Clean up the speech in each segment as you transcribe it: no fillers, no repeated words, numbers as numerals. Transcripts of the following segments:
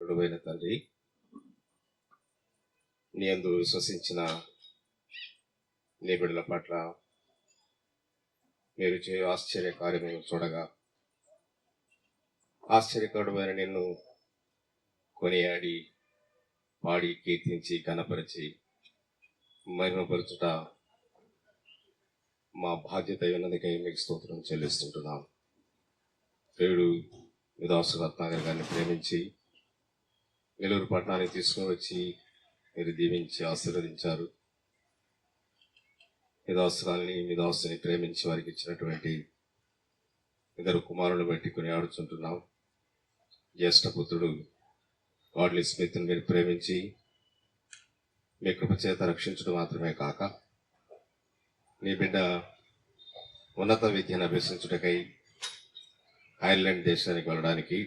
ప్రభువైన తండ్రి, నీ యందు విశ్వసించిన నీ బిడ్డల పట్ల మీరు చేయు ఆశ్చర్య కార్యము చూడగా ఆశ్చర్యకరుడైన నిన్ను కొనియాడి పాడి కీర్తించి ఘనపరిచి మహిమపరచుట మా బాధ్యత ఉన్నదికై మీకు స్తోత్రం చెల్లిస్తుంటున్నాం. దేవుడు విదాసు రత్నాకర్ గారిని ప్రేమించి నెల్లూరు పట్టణానికి తీసుకుని వచ్చి మీరు దీవించి ఆశీర్వదించారు. విదాసురాల్ని విదాసుని ప్రేమించి వారికి ఇచ్చినటువంటి ఇద్దరు కుమారులను బట్టి కొని ఆడుచుంటున్నాం. జ్యేష్ఠపుత్రుడు గాడ్లీ స్మిత్ని మీరు ప్రేమించి మీ కృపచేత రక్షించడం మాత్రమే కాక నీ బిడ్డ ఉన్నత విద్యను అభ్యసించుటకై ఐర్లాండ్ దేశానికి వెళ్ళడానికి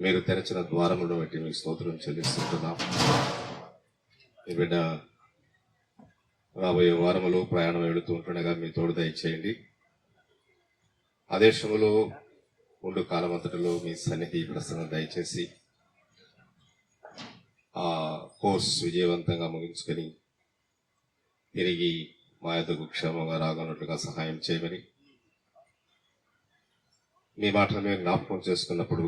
మీరు తెరచిన ద్వారములను బట్టి మీకు స్తోత్రం చెల్లిస్తుంటున్నాం. మీ బిడ్డ రాబోయే వారములో ప్రయాణం వెళుతూ ఉంటుండగా మీ తోడు దయచేయండి. ఆ దేశంలో ఉండు కాలమంతటిలో మీ సన్నిధి ప్రసన్న దయచేసి ఆ కోర్స్ విజయవంతంగా ముగించుకొని తిరిగి మా యొద్దకు క్షేమంగా రాగన్నట్లుగా సహాయం చేయమని మీ మాటలు మేము జ్ఞాపకం చేసుకున్నప్పుడు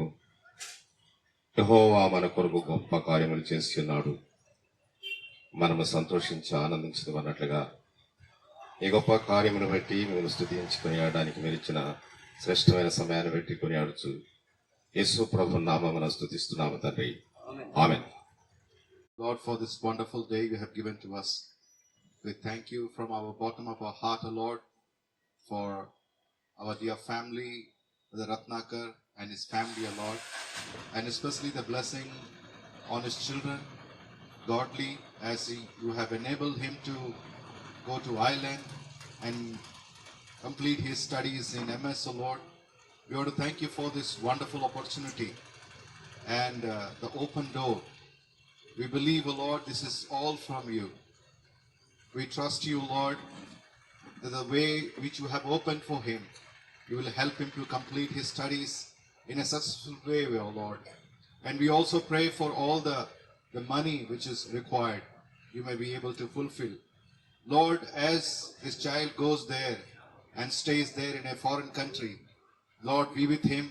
యెహోవా మన కొరకు గొప్ప కార్యములు చేస్తున్నాడు, మనము సంతోషించి ఆనందించడం అన్నట్లుగా ఈ గొప్ప కార్యమును బట్టి మేము స్తుతించి కొనియాడడానికి మీరు ఇచ్చిన శ్రేష్టమైన సమయాన్ని బట్టి కొనియాడుచు యేసు ప్రభు నామమున స్తుతిస్తున్నాము తండ్రి. ఆమేన్. Lord, for this wonderful day you have given to us. We thank you from our bottom of our heart, O Lord, for our dear family, the Ratnakar and his family, O Lord, and especially the blessing on his children, Godly, as you have enabled him to go to Ireland and complete his studies in MS, O Lord. We want to thank you for this wonderful opportunity and the open door. We believe, O Lord, this is all from you. We trust you, Lord, that the way which you have opened for him, you will help him to complete his studies in a successful way, O Lord. And we also pray for all the money which is required, you may be able to fulfill. Lord, as this child goes there and stays there in a foreign country, Lord, be with him,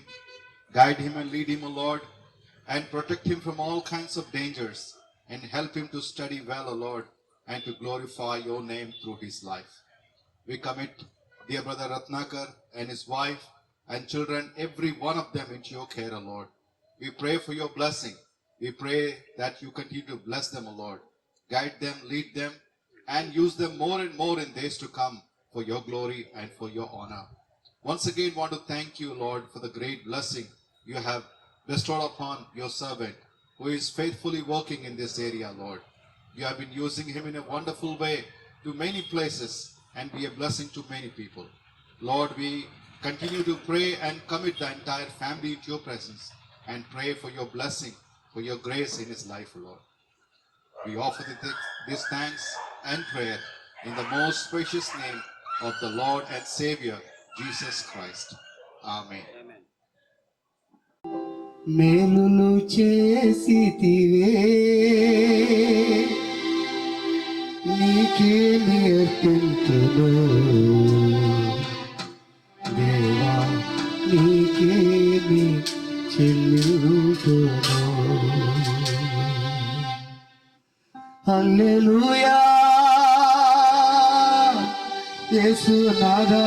guide him and lead him, O Lord, and protect him from all kinds of dangers, and help him to study well, O Lord, and to glorify your name through his life. We commit dear brother Ratnakar and his wife and children, every one of them, into your care, O Lord. We pray for your blessing. We pray that you continue to bless them, O Lord. Guide them, lead them, and use them more and more in days to come for your glory and for your honor. Once again, want to thank you, Lord, for the great blessing you have bestowed upon your servant, who is faithfully working in this area, Lord. You have been using him in a wonderful way to many places and be a blessing to many people. Lord, we continue to pray and commit the entire family into your presence and pray for your blessing, for your grace in his life, Lord. We offer this thanks and prayer in the most precious name of the Lord and Savior, Jesus Christ. Amen. మేలులు చేసితివే నీకే నేర్పింతును దేవా, నీకే చెల్లింతును. హల్లెలూయా యేసునాథా,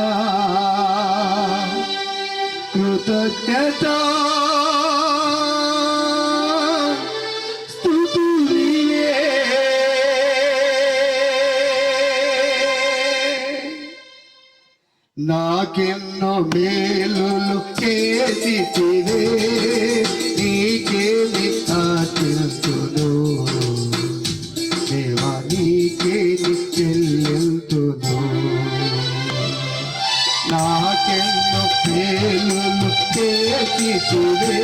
కృతజ్ఞత నాకెన్నో మేలులు చేసితివే నీకేమి ఆశిస్తును దేవా, నీకేమి చెల్లింతును. నాకెన్నో మేలులు చేసితివే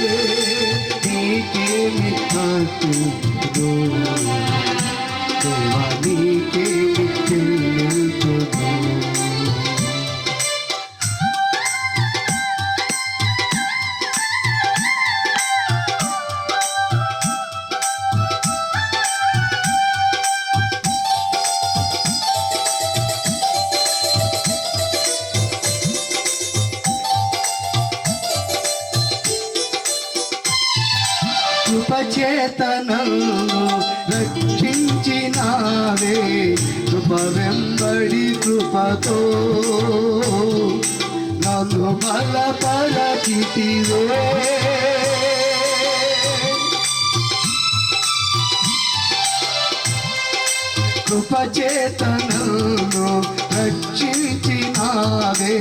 నీకేమి ఆశిస్తును దేవా, నీకేమి చెల్లింతును. కృపచేతనను రక్షించినావే కృప వెంబడి కృపతో నన్ను బలపరచితివే కృపచేతనను రక్షించినావే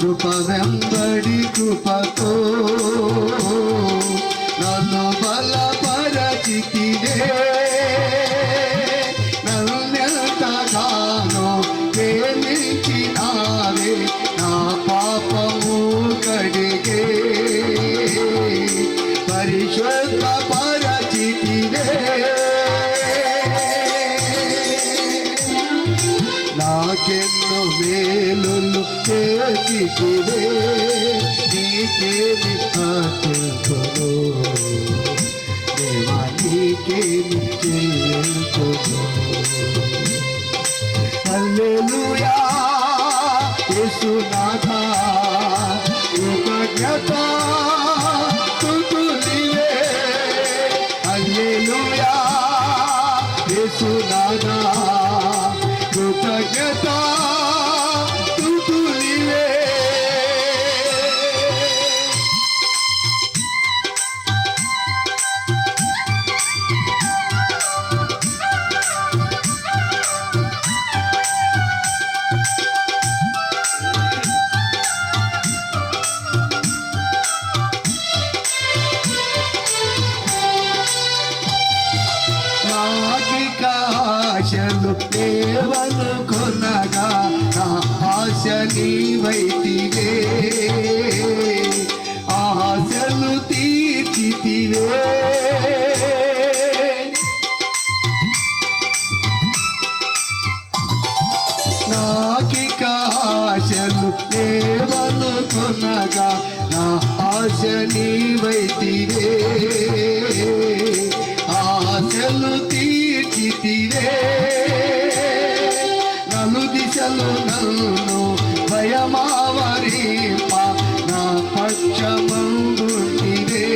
కృప వెంబడి కృపతో నన్ను బలపరచితివే నన్నెంతగానో ప్రేమించినావే నా పాపము కడిగే పరిశుద్ధ పరచితివే నాకెన్నో మేలులు చేసితివే నీకేమి అర్పించును దేవా నీకేమి చెల్లించును హల్లెలూయా యేసునాథా కృతజ్ఞత స్తుతులివే హల్లెలూయా యేసునాథా కృతజ్ఞత స్తుతులివే నాకిక ఆశలు దేవను కొనగా నా ఆశ నీవైతివే ఆశలు తీర్చితివే నాకిక ఆశలు దేవను కొనగా నా ఆశ నీవైతివే ఆశలు తీర్చితివే నలు దిశలు నన్ను భయమావరింప నా పక్షమందుంటివే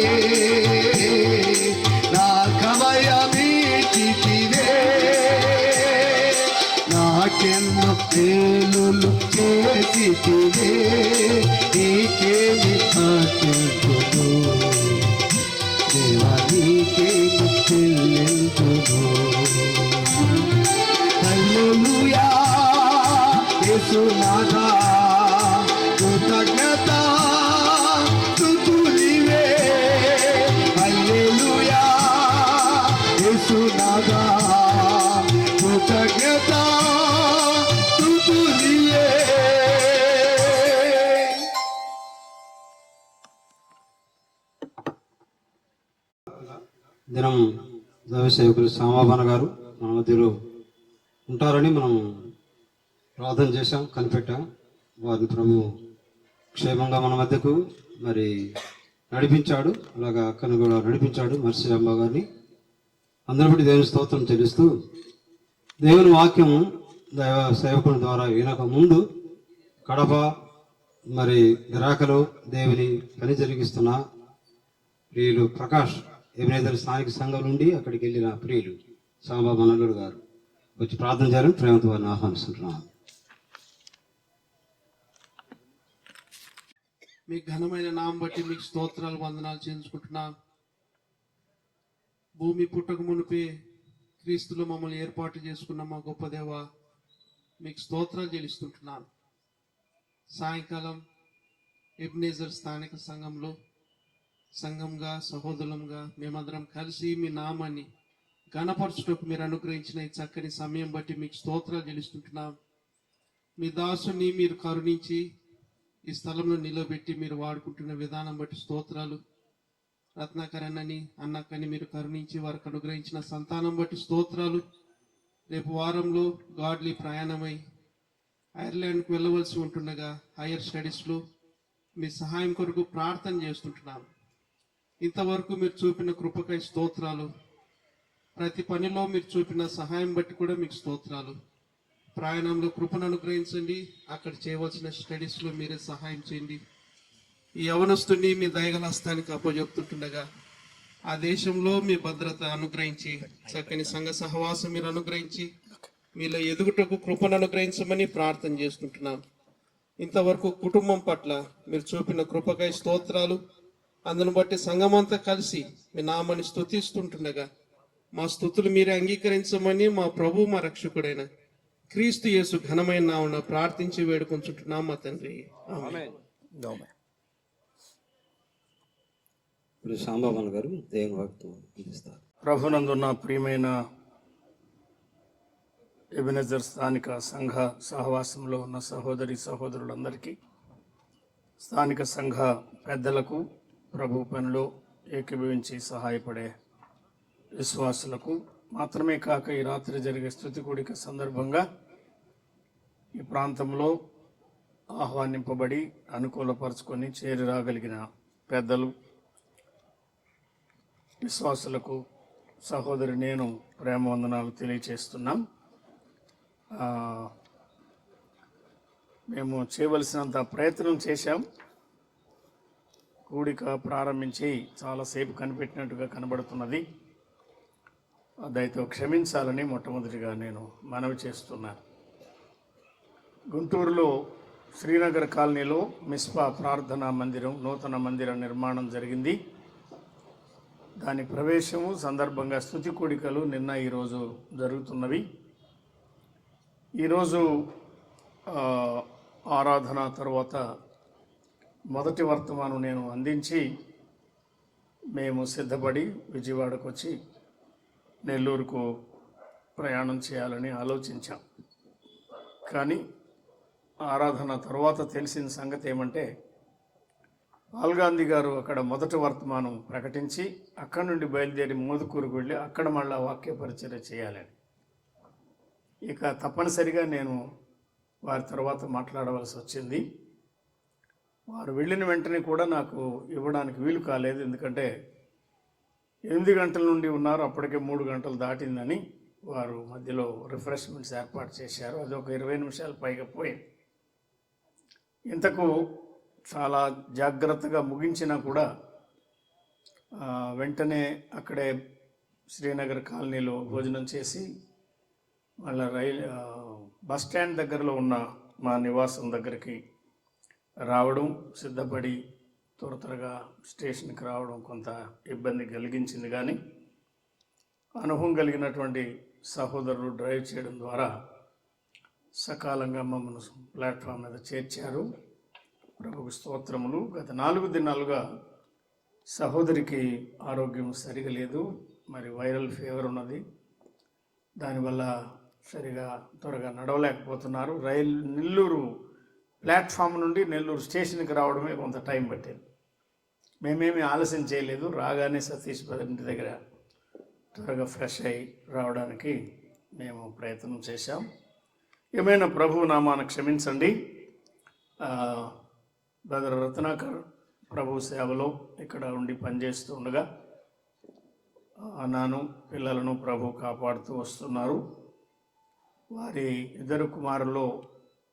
నా కవయమీచితివే నాకెన్ను మేలులు చేసితివే నీకేమి అర్పించును దేవా నీకేమి చెల్లించును హల్లెలూయా యేసునాథా కృతజ్ఞత స్తుతులివే హల్లెలూయా యేసునాథా కృతజ్ఞత స్తుతులివే దినం దైవ సేవకులు శ్యామాభాన గారు మన మధ్యలో ఉంటారని మనం ప్రార్థన చేశాం, కనిపెట్టాం. వారిని ప్రభు క్షేమంగా మన మధ్యకు మరి నడిపించాడు, అలాగా అక్కను కూడా నడిపించాడు. మర్సి అమ్మ గారిని అందరి బట్టి దేవుని స్తోత్రం చెల్లిస్తూ దేవుని వాక్యం దైవ సేవకుని ద్వారా వినక ముందు కడప మరి గిరాకలో దేవుని పని జరిగిస్తున్న ప్రియులు ప్రకాష్ ఎబినేజర్ స్థానిక సంఘం నుండి అక్కడికి వెళ్ళిన ప్రియులు సాంబాబు నల్లుడు గారు వచ్చి ప్రార్థన చేయాలని ప్రేమతో వారిని ఆహ్వానిస్తున్నాను. మీ ఘనమైన నామం బట్టి మీకు స్తోత్రాలు వందనాలు చేయించుకుంటున్నాం. భూమి పుట్టక మునిపే క్రీస్తులో మమ్మల్ని ఏర్పాటు చేసుకున్న మా గొప్ప దేవ మీకు స్తోత్రాలు చెల్లిస్తుంటున్నాను. సాయంకాలం ఎబినేజర్ స్థానిక సంఘంగా సహోదరులంగా మేమందరం కలిసి మీ నామాన్ని ఘనపరచుటకు మీరు అనుగ్రహించిన ఈ చక్కని సమయం బట్టి మీకు స్తోత్రాలు చెల్లిస్తుంటున్నాం. మీ దాసుని మీరు కరుణించి ఈ స్థలంలో నిలబెట్టి మీరు వాడుకుంటున్న విధానం బట్టి స్తోత్రాలు. రత్నాకరణని అన్నక్కని మీరు కరుణించి వారికి అనుగ్రహించిన సంతానం బట్టి స్తోత్రాలు. రేపు వారంలో గాడ్లీ ప్రయాణమై ఐర్లాండ్కు వెళ్ళవలసి ఉంటుండగా హైయర్ స్టడీస్లో మీ సహాయం కొరకు ప్రార్థన చేస్తుంటున్నాను. ఇంతవరకు మీరు చూపిన కృపకై స్తోత్రాలు. ప్రతి పనిలో మీరు చూపిన సహాయం బట్టి కూడా మీకు స్తోత్రాలు. ప్రయాణంలో కృపను అనుగ్రహించండి. అక్కడ చేయవలసిన స్టడీస్లో మీరే సహాయం చేయండి. ఈ యవనస్తుని మీ దయగల హస్తానికి అప్పచెప్తుంటుండగా ఆ దేశంలో మీ భద్రత అనుగ్రహించి చక్కని సంఘ సహవాసం మీరు అనుగ్రహించి మీలో ఎదుగుటకు కృపను అనుగ్రహించమని ప్రార్థన చేసుకుంటున్నాం. ఇంతవరకు కుటుంబం పట్ల మీరు చూపిన కృపకై స్తోత్రాలు. అందును బట్టి సంఘమంతా కలిసి మీ నామాన్ని స్తుతిస్తుంటుండగా మా స్తుతులు మీరే అంగీకరించమని మా ప్రభు మా రక్షకుడైన క్రీస్తు యేసు ఘనమైన నామమున ప్రార్థించి వేడుకొంచుంటున్నాం మా తండ్రి. ఆమేన్. ఇప్పుడు సాంబాబన్ గారు దేవుని భక్తులు పిలుస్తారు. ప్రభునందున్న ప్రియమైన ఎబెనెజర్ స్థానిక సంఘ సహవాసంలో ఉన్న సహోదరి సహోదరులందరికీ, స్థానిక సంఘ పెద్దలకు, ప్రభు పనిలో ఏకీభవించి సహాయపడే విశ్వాసులకు మాత్రమే కాక ఈ రాత్రి జరిగే స్తుతి కూడిక సందర్భంగా ఈ ప్రాంతంలో ఆహ్వానింపబడి అనుకూలపరుచుకొని చేరి రాగలిగిన పెద్దలు, విశ్వాసులకు, సహోదరి నేను ప్రేమ వందనాలు తెలియచేస్తున్నాం. మేము చేయవలసినంత ప్రయత్నం చేశాం. కూడిక ప్రారంభించి చాలాసేపు కనిపెట్టినట్టుగా కనబడుతున్నది. దయతో క్షమించాలని మొట్టమొదటిగా నేను మనవి చేస్తున్నాను. గుంటూరులో శ్రీనగర్ కాలనీలో మిస్పా ప్రార్థనా మందిరం, నూతన మందిర నిర్మాణం జరిగింది. దాని ప్రవేశము సందర్భంగా స్తుతి కూడికలు నిన్న ఈరోజు జరుగుతున్నవి. ఈరోజు ఆరాధన తర్వాత మొదటి వర్తమానం నేను అందించి మేము సిద్ధపడి విజయవాడకు వచ్చి నెల్లూరుకు ప్రయాణం చేయాలని ఆలోచించాం. కానీ ఆరాధన తర్వాత తెలిసిన సంగతి ఏమంటే, పాల్ గాంధీ గారు అక్కడ మొదటి వర్తమానం ప్రకటించి అక్కడి నుండి బయలుదేరి మోదుకూరుకు వెళ్ళి అక్కడ మళ్ళా వాక్య పరిచర్య చేయాలని. ఇక తప్పనిసరిగా నేను వారి తర్వాత మాట్లాడవలసి వచ్చింది. వారు వెళ్ళిన వెంటనే కూడా నాకు ఇవ్వడానికి వీలు కాలేదు. ఎందుకంటే 8 గంటల నుండి ఉన్నారు, అప్పటికే 3 గంటలు దాటిందని వారు మధ్యలో రిఫ్రెష్మెంట్స్ ఏర్పాటు చేశారు. అది ఒక 20 నిమిషాలు పైగా పోయింది. ఇంతకు చాలా జాగ్రత్తగా ముగించినా కూడా వెంటనే అక్కడే శ్రీనగర్ కాలనీలో భోజనం చేసి మళ్ళీ బస్ స్టాండ్ దగ్గరలో ఉన్న మా నివాసం దగ్గరికి రావడం, సిద్ధపడి త్వరగా స్టేషన్కి రావడం కొంత ఇబ్బంది కలిగించింది. కానీ అనుభవం కలిగినటువంటి సహోదరులు డ్రైవ్ చేయడం ద్వారా సకాలంగా మమ్మల్ని ప్లాట్ఫామ్ మీద చేర్చారు. ప్రభుకు స్తోత్రములు. గత 4 దినాలుగా సహోదరికి ఆరోగ్యం సరిగా లేదు. మరి వైరల్ ఫీవర్ ఉన్నది. దానివల్ల సరిగా త్వరగా నడవలేకపోతున్నారు. నెల్లూరు ప్లాట్ఫామ్ నుండి నెల్లూరు స్టేషన్కి రావడమే కొంత టైం పట్టింది. మేమేమి ఆలస్యం చేయలేదు. రాగానే సతీష్ ఇంటి దగ్గర త్వరగా ఫ్రెష్ అయ్యి రావడానికి మేము ప్రయత్నం చేశాం. ఏమైనా ప్రభు నామాన క్షమించండి. బ్రదర్ రత్నాకర్ ప్రభు సేవలో ఇక్కడ ఉండి పనిచేస్తూ ఉండగా నాను పిల్లలను ప్రభు కాపాడుతూ వస్తున్నారు. వారి 2 కుమారుల్లో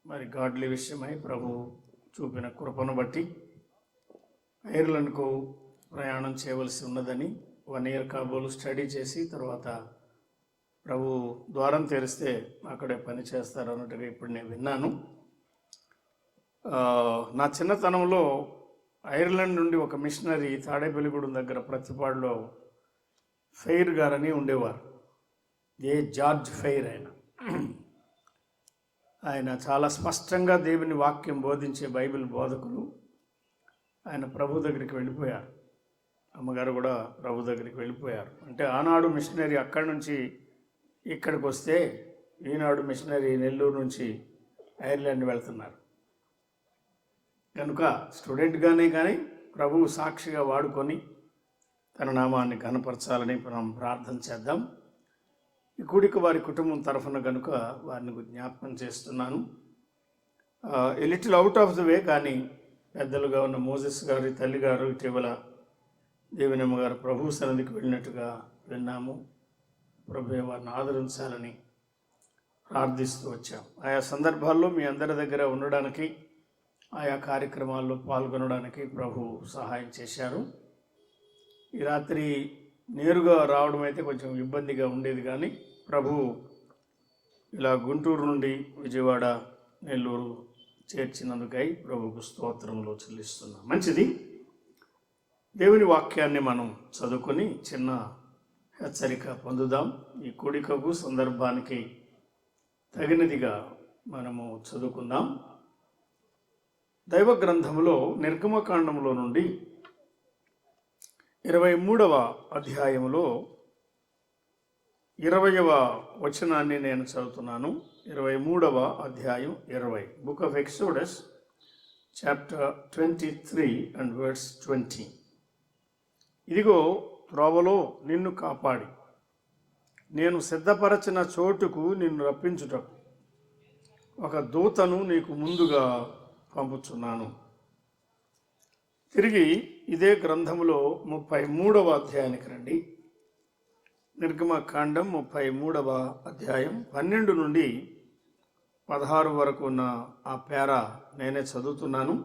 మరి గాడ్లీ విషయమై ప్రభు చూపిన కృపను బట్టి ఐర్లాండ్కు ప్రయాణం చేయవలసి ఉన్నదని 1 ఇయర్ కాబోలు స్టడీ చేసి తర్వాత ప్రభు ద్వారం తెరిస్తే అక్కడే పని చేస్తారు అన్నట్టుగా ఇప్పుడు నేను విన్నాను. నా చిన్నతనంలో ఐర్లాండ్ నుండి ఒక మిషనరీ తాడేపల్లిగూడెం దగ్గర ప్రతిపాడులో ఫెయిర్ గారని ఉండేవారు. జార్జ్ ఫెయిర్ ఆయన చాలా స్పష్టంగా దేవుని వాక్యం బోధించే బైబిల్ బోధకులు. ఆయన ప్రభు దగ్గరికి వెళ్ళిపోయారు. అమ్మగారు కూడా ప్రభు దగ్గరికి వెళ్ళిపోయారు. అంటే ఆనాడు మిషనరీ అక్కడి నుంచి ఇక్కడికి వస్తే ఈనాడు మిషనరీ నెల్లూరు నుంచి ఐర్లాండ్ వెళ్తున్నారు. కనుక స్టూడెంట్గానే కానీ ప్రభువు సాక్షిగా వాడుకొని తన నామాన్ని ఘనపరచాలని మనం ప్రార్థన చేద్దాం. ఈ కూడిక వారి కుటుంబం తరఫున కనుక వారిని జ్ఞాపకం చేస్తున్నాను. A little out of the way, కానీ పెద్దలుగా ఉన్న మోజెస్ గారి తల్లిగారు ఇటీవల దేవినమ్మ గారు ప్రభు సన్నిధికి వెళ్ళినట్టుగా విన్నాము. ప్రభు వారిని ఆదరించాలని ప్రార్థిస్తూ వచ్చాం. ఆయా సందర్భాల్లో మీ అందరి దగ్గర ఉండడానికి, ఆయా కార్యక్రమాల్లో పాల్గొనడానికి ప్రభు సహాయం చేశారు. ఈ రాత్రి నేరుగా రావడం అయితే కొంచెం ఇబ్బందిగా ఉండేది, కానీ ప్రభు ఇలా గుంటూరు నుండి విజయవాడ, నెల్లూరు చేర్చినందుకై ప్రభుకు స్తోత్రంలో చెల్లిస్తున్నాం. మంచిది. దేవుని వాక్యాన్ని మనం చదువుకొని చిన్న హెచ్చరిక పొందుదాం. ఈ కూడికకు సందర్భానికి తగినదిగా మనము చదువుకుందాం. దైవ గ్రంథములో నిర్గమకాండములో నుండి 23వ అధ్యాయములో 20వ వచనాన్ని నేను చదువుతున్నాను. 23వ అధ్యాయం 20, book of Exodus chapter 23 and verse 20. ఇదిగో త్రోవలో నిన్ను కాపాడి నేను సిద్ధపరచిన చోటుకు నిన్ను రప్పించుటకు ఒక దూతను నీకు ముందుగా పంపుచున్నాను. తిరిగి ఇదే గ్రంథములో 33వ అధ్యాయానికి రండి. నిర్గమకాండం 33వ అధ్యాయం 12 నుండి 16 వరకు ఉన్న ఆ పేర నేనే చదువుతున్నాను.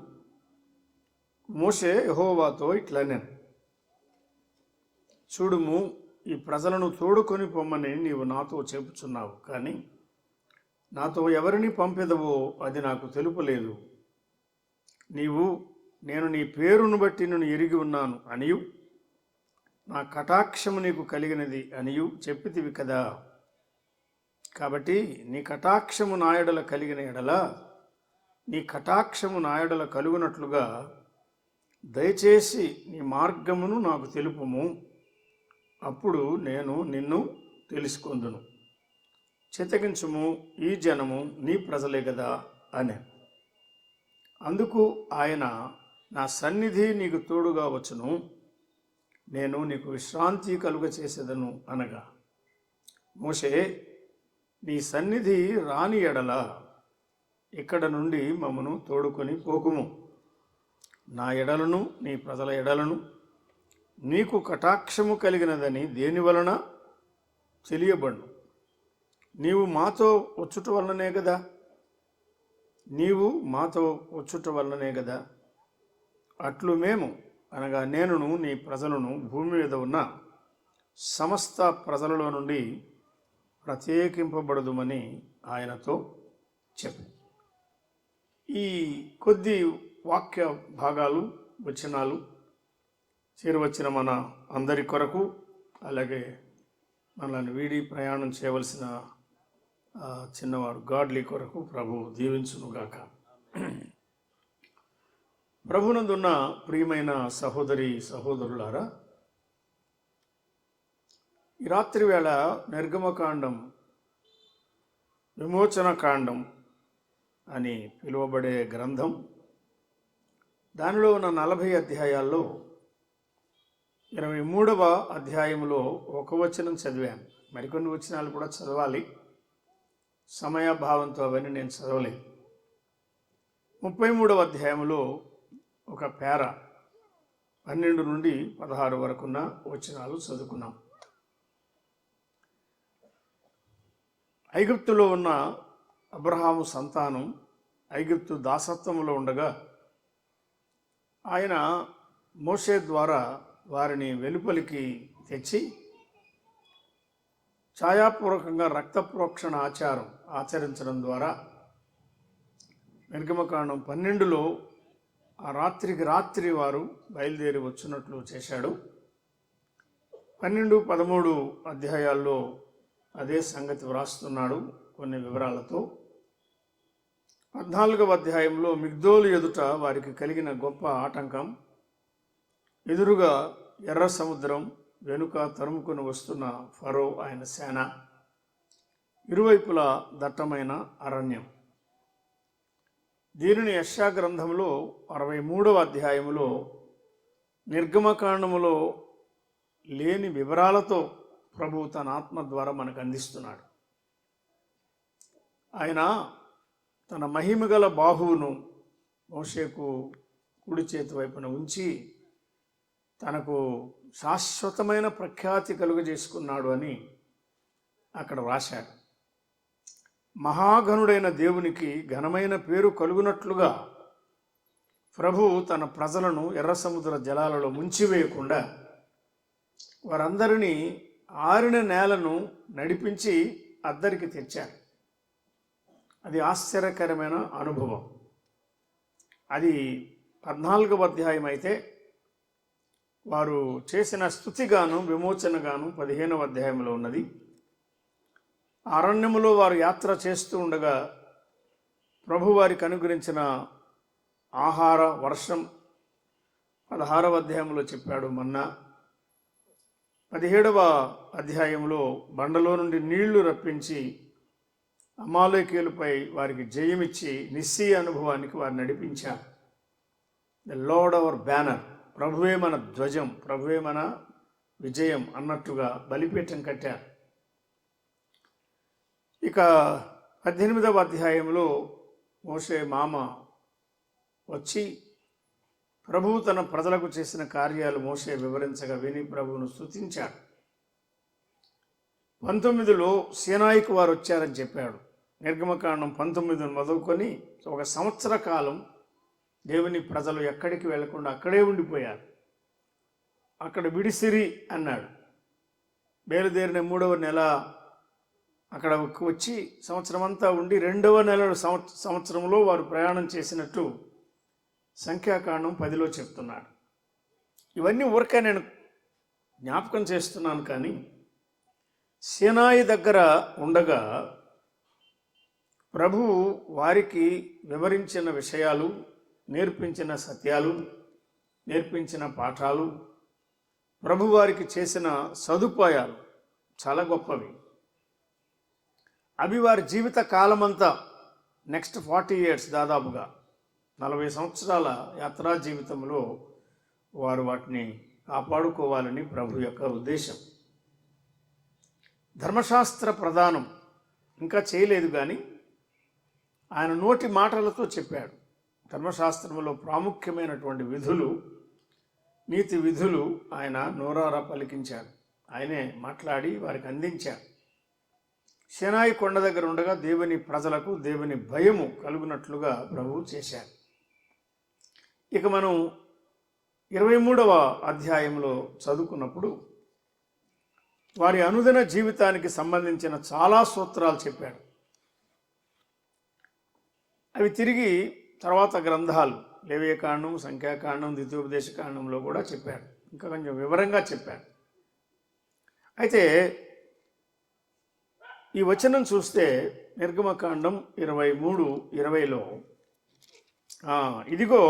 మోషే యెహోవాతో ఇట్లనెను, చూడుము, ఈ ప్రజలను తోడుకొని పొమ్మని నీవు నాతో చెప్పుచున్నావు, కానీ నాతో ఎవరిని పంపెదవో అది నాకు తెలుపలేదు. నీవు నేను నీ పేరును బట్టి నిన్ను ఎరిగి ఉన్నాను అనియు, నా కటాక్షము నీకు కలిగినది అనియు చెప్పితివి కదా. కాబట్టి నీ కటాక్షము నా యెడల కలిగిన యెడల నీ కటాక్షము నా యెడల కలుగునట్లుగా దయచేసి నీ మార్గమును నాకు తెలుపుము, అప్పుడు నేను నిన్ను తెలుసుకొందును. చిత్తగించుము, ఈ జనము నీ ప్రజలే కదా అని. అందుకు ఆయన, నా సన్నిధి నీకు తోడుగా వచ్చును, నేను నీకు విశ్రాంతి కలుగ చేసేదను అనగా, మోషే, నీ సన్నిధి రాని ఎడల ఇక్కడ నుండి మమ్మను తోడుకొని పోకుము. నా ఎడలను నీ ప్రజల ఎడలను నీకు కటాక్షము కలిగినదని దేని వలన తెలియబడు. నీవు మాతో వచ్చుట వలనే కదా, అట్లు మేము అనగా నేనును నీ ప్రజలను భూమి మీద ఉన్న సమస్త ప్రజలలో నుండి ప్రత్యేకింపబడదుమని ఆయనతో చెప్పు. ఈ కొద్ది వాక్య భాగాలు, వచనాలు చేరువచ్చిన మన అందరి కొరకు, అలాగే మనల్ని వీడి ప్రయాణం చేయవలసిన చిన్నవాడు గాడ్లీ కొరకు ప్రభు దీవించునుగాక. ప్రభునందున్న ప్రియమైన సహోదరి సహోదరులారా, ఈ రాత్రి వేళ నిర్గమకాండం, విమోచన కాండం అని పిలువబడే గ్రంథం, దానిలో ఉన్న 40 అధ్యాయాల్లో 23వ అధ్యాయంలో ఒక వచనం చదివాను. మరికొన్ని వచనాలు కూడా చదవాలి, సమయాభావంతో అవన్నీ నేను చదవలేదు. 33వ అధ్యాయంలో ఒక పేర 12 నుండి 16 వరకున్న వచనాలు చదువుకున్నాం. ఐగుప్తులో ఉన్న అబ్రహాము సంతానం ఐగుప్తు దాసత్వములో ఉండగా ఆయన మోషే ద్వారా వారిని వెలుపలికి తెచ్చి ఛాయాపూర్వకంగా రక్త ప్రోక్షణ ఆచారం ఆచరించడం ద్వారా నిర్గమకాండం 12లో ఆ రాత్రికి రాత్రి వారు బయలుదేరి వచ్చినట్లు చేశాడు. 12, 13 అధ్యాయాల్లో అదే సంగతి వ్రాస్తున్నాడు కొన్ని వివరాలతో. 14వ అధ్యాయంలో మిగ్దోలు ఎదుట వారికి కలిగిన గొప్ప ఆటంకం, ఎదురుగా ఎర్ర సముద్రం, వెనుక తరుముకొని వస్తున్న ఫరో ఆయన సేన, ఇరువైపులా దట్టమైన అరణ్యం. దీనిని యెషయా గ్రంథంలో 63వ అధ్యాయంలో నిర్గమకాండములో లేని వివరాలతో ప్రభువు తన ఆత్మ ద్వారా మనకు అందిస్తున్నాడు. ఆయన తన మహిమగల బాహువును మోషేకు కుడి చేతి వైపున ఉంచి తనకు శాశ్వతమైన ప్రఖ్యాతి కలుగజేసుకున్నాడు అని అక్కడ రాశాడు. మహాగణుడైన దేవునికి ఘనమైన పేరు కలుగునట్లుగా ప్రభు తన ప్రజలను ఎర్ర సముద్ర జలాలలో ముంచివేయకుండా వారందరినీ ఆరిన నేలను నడిపించి అద్దరికి తెచ్చారు. అది ఆశ్చర్యకరమైన అనుభవం. అది 14వ అధ్యాయం అయితే వారు చేసిన స్తుతిగాను విమోచనగాను 15వ అధ్యాయంలో ఉన్నది. అరణ్యములో వారు యాత్ర చేస్తూ ఉండగా ప్రభు వారికి అనుగ్రహించిన ఆహార వర్షం 16వ అధ్యాయంలో చెప్పాడు మన్నా. 17వ అధ్యాయంలో బండలో నుండి నీళ్లు రప్పించి అమాలేకీయులపై వారికి జయమిచ్చి నిస్సీయ అనుభవానికి వారు నడిపించారు. ద లార్డ్ అవర్ బ్యానర్, ప్రభువే మన ధ్వజం, ప్రభువే మన విజయం అన్నట్టుగా బలిపీఠం కట్టారు. ఇక 18వ అధ్యాయంలో మోషే మామ వచ్చి ప్రభువు తన ప్రజలకు చేసిన కార్యాలు మోషే వివరించగా విని ప్రభువును స్తుతించాడు. 19లో సీనాయికి వారు వచ్చారని చెప్పాడు. నిర్గమకాండం 19 మొదలుకొని 1 సంవత్సర కాలం దేవుని ప్రజలు ఎక్కడికి వెళ్లకుండా అక్కడే ఉండిపోయారు. అక్కడ విడిసిరి అన్నాడు. బయలుదేరిన 3వ నెల అక్కడ వచ్చి సంవత్సరం అంతా ఉండి 2వ నెల సంవత్సరంలో వారు ప్రయాణం చేసినట్టు సంఖ్యాకాండం 10లో చెప్తున్నాడు. ఇవన్నీ ఊరికే నేను జ్ఞాపకం చేస్తున్నాను. కానీ సీనాయి దగ్గర ఉండగా ప్రభువు వారికి వివరించిన విషయాలు, నేర్పించిన సత్యాలు, నేర్పించిన పాఠాలు, ప్రభు వారికి చేసిన సదుపాయాలు చాలా గొప్పవి. అవి వారి జీవిత కాలమంతా నెక్స్ట్ 40 years దాదాపుగా 40 సంవత్సరాల యాత్రా జీవితంలో వారు వాటిని కాపాడుకోవాలని ప్రభు యొక్క ఉద్దేశం. ధర్మశాస్త్ర ప్రదానం ఇంకా చేయలేదు, కానీ ఆయన నోటి మాటలతో చెప్పాడు. ధర్మశాస్త్రంలో ప్రాముఖ్యమైనటువంటి విధులు, నీతి విధులు ఆయన నోరారా పలికించాడు. ఆయనే మాట్లాడి వారికి అందించాడు. సీనాయి కొండ దగ్గర ఉండగా దేవుని ప్రజలకు దేవుని భయము కలుగునట్లుగా ప్రభువు చేశాడు. ఇక మనం 23వ అధ్యాయంలో చదువుకున్నప్పుడు వారి అనుదిన జీవితానికి సంబంధించిన చాలా సూత్రాలు చెప్పాడు. అవి తిరిగి తర్వాత గ్రంథాలు లేవియకాండం, సంఖ్యాకాండం, ద్వితీయోపదేశకాండంలో కూడా చెప్పాడు. ఇంకా కొంచెం వివరంగా చెప్పాడు. అయితే ఈ వచనం చూస్తే నిర్గమకాండం 23:20లో ఇదిగో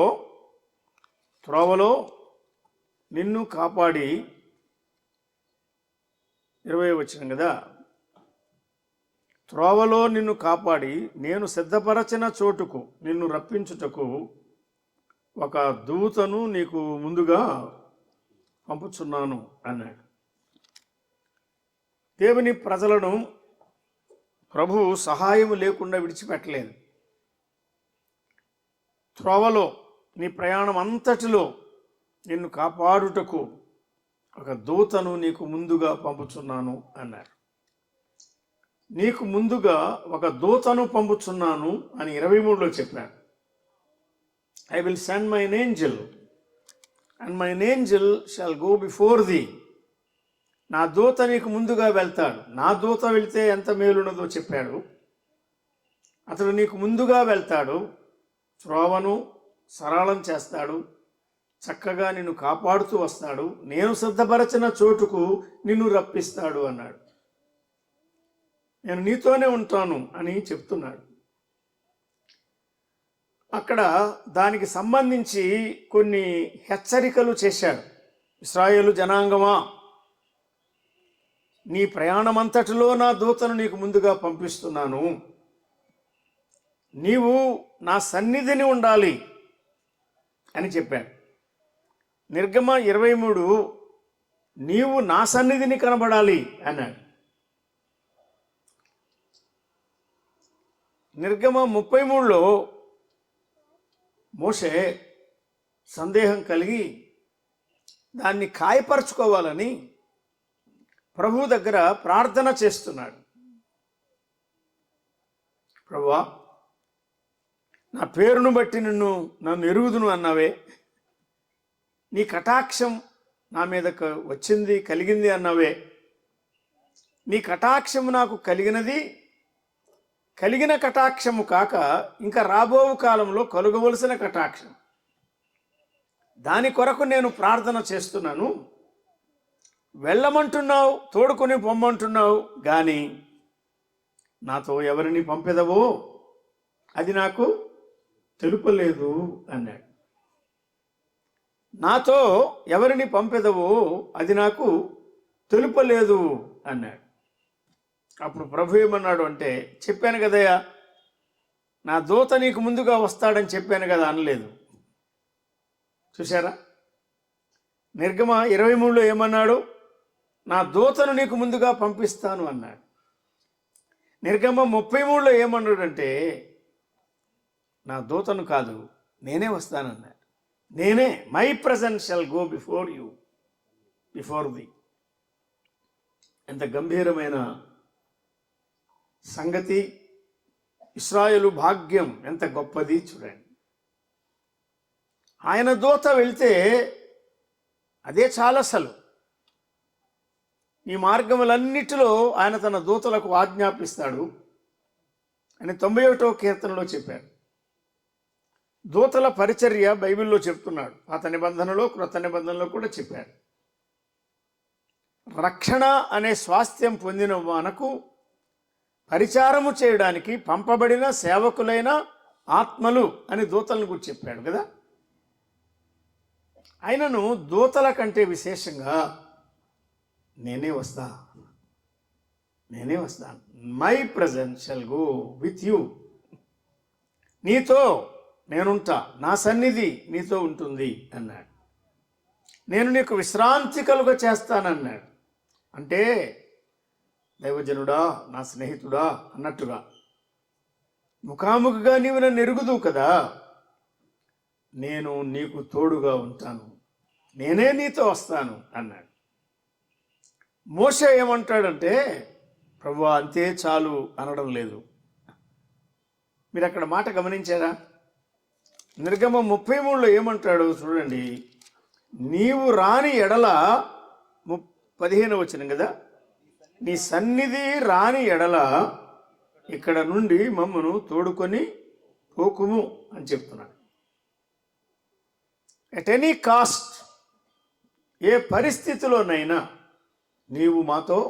త్రోవలో నిన్ను కాపాడి, 20 వచనం కదా, త్రోవలో నిన్ను కాపాడి నేను సిద్ధపరచిన చోటుకు నిన్ను రప్పించుటకు ఒక దూతను నీకు ముందుగా పంపుచున్నాను అన్నాడు. దేవుని ప్రజలను ప్రభువు సహాయం లేకుండా విడిచిపెట్టలేదు. త్రోవలో నీ ప్రయాణం అంతటిలో నిన్ను కాపాడుటకు ఒక దూతను నీకు ముందుగా పంపుచున్నాను అన్నారు. నీకు ముందుగా ఒక దూతను పంపుచున్నాను అని 23లో చెప్పాడు. I will send mine angel and mine angel shall go before thee. నా దూత నీకు ముందుగా వెళ్తాడు. నా దూత వెళితే ఎంత మేలున్నదో చెప్పాడు. అతడు నీకు ముందుగా వెళ్తాడు, త్రోవను సరళం చేస్తాడు, చక్కగా నిన్ను కాపాడుతూ వస్తాడు, నేను సిద్ధపరచిన చోటుకు నిన్ను రప్పిస్తాడు అన్నాడు. నేను నీతోనే ఉంటాను అని చెప్తున్నాడు. అక్కడ దానికి సంబంధించి కొన్ని హెచ్చరికలు చేశాడు. ఇశ్రాయేలు జనాంగమా, నీ ప్రయాణమంతటిలో నా దూతను నీకు ముందుగా పంపిస్తున్నాను. నీవు నా సన్నిధిని ఉండాలి అని చెప్పాడు. నిర్గమ 23 నీవు నా సన్నిధిని కనబడాలి అన్నాడు. నిర్గమ 33లో మోషే సందేహం కలిగి దాన్ని ఖాయపరచుకోవాలని ప్రభు దగ్గర ప్రార్థన చేస్తున్నాడు. ప్రభువా, నా పేరును బట్టి నన్ను ఎరుగుదును అన్నావే, నీ కటాక్షం నా మీద వచ్చింది, కలిగింది అన్నవే. నీ కటాక్షము నాకు కలిగిన కటాక్షము కాక ఇంకా రాబో కాలంలో కలుగవలసిన కటాక్షం. దాని కొరకు నేను ప్రార్థన చేస్తున్నాను. వెళ్ళమంటున్నావు, తోడుకొని పొమ్మంటున్నావు, కానీ నాతో ఎవరిని పంపెదవో అది నాకు తెలుపలేదు అన్నాడు. నాతో ఎవరిని పంపెదవో అది నాకు తెలుపలేదు అన్నాడు. అప్పుడు ప్రభు ఏమన్నాడు అంటే, చెప్పాను కదయ్యా, నా దూత నీకు ముందుగా వస్తాడని చెప్పాను కదా అనలేదు. చూసారా, నిర్గమ 23లో ఏమన్నాడు? నా దూతను నీకు ముందుగా పంపిస్తాను అన్నాడు. నిర్గమ 33లో ఏమన్నాడంటే, నా దూతను కాదు, నేనే వస్తానన్నాడు. నేనే, my presence shall go before you, before the. ఎంత గంభీరమైన సంగతి! ఇశ్రాయేలు భాగ్యం ఎంత గొప్పది చూడండి. ఆయన దూత వెళ్తే అదే చాలా అసలు. ఈ మార్గములన్నిటిలో ఆయన తన దూతలకు ఆజ్ఞాపిస్తాడు అని 91వ కీర్తనలో చెప్పాడు. దూతల పరిచర్య బైబిల్లో చెప్తున్నాడు. పాత నిబంధనలో, క్రొత్త నిబంధనలో కూడా చెప్పాడు. రక్షణ అనే స్వాస్థ్యం పొందిన మనకు పరిచారము చేయడానికి పంపబడిన సేవకులైన ఆత్మలు అని దూతలను గురించి చెప్పాడు కదా. ఆయనను దూతల కంటే విశేషంగా నేనే వస్తాను. My presence shall go with you. నీతో నేనుంటా, నా సన్నిధి నీతో ఉంటుంది అన్నాడు. నేను నీకు విశ్రాంతి కలుగ చేస్తానన్నాడు. అంటే దైవజనుడా, నా స్నేహితుడా అన్నట్టుగా ముఖాముఖిగా నీవు నన్ను ఎరుగుదువు కదా, నేను నీకు తోడుగా ఉంటాను, నేనే నీతో వస్తాను అన్నాడు. మోషే ఏమంటాడంటే, ప్రభువా అంతే చాలు అనడం లేదు. మీరు అక్కడ మాట గమనించారా? నిర్గమ 33లో ఏమంటాడు చూడండి. నీవు రాని ఎడల 15వ వచనం కదా, నీ సన్నిధి రాని ఎడల ఇక్కడ నుండి మమ్మను తోడుకొని పోకుము అని చెప్తున్నాడు. ఎట్ ఎనీ కాస్ట్, ఏ పరిస్థితిలోనైనా నీవు మాతో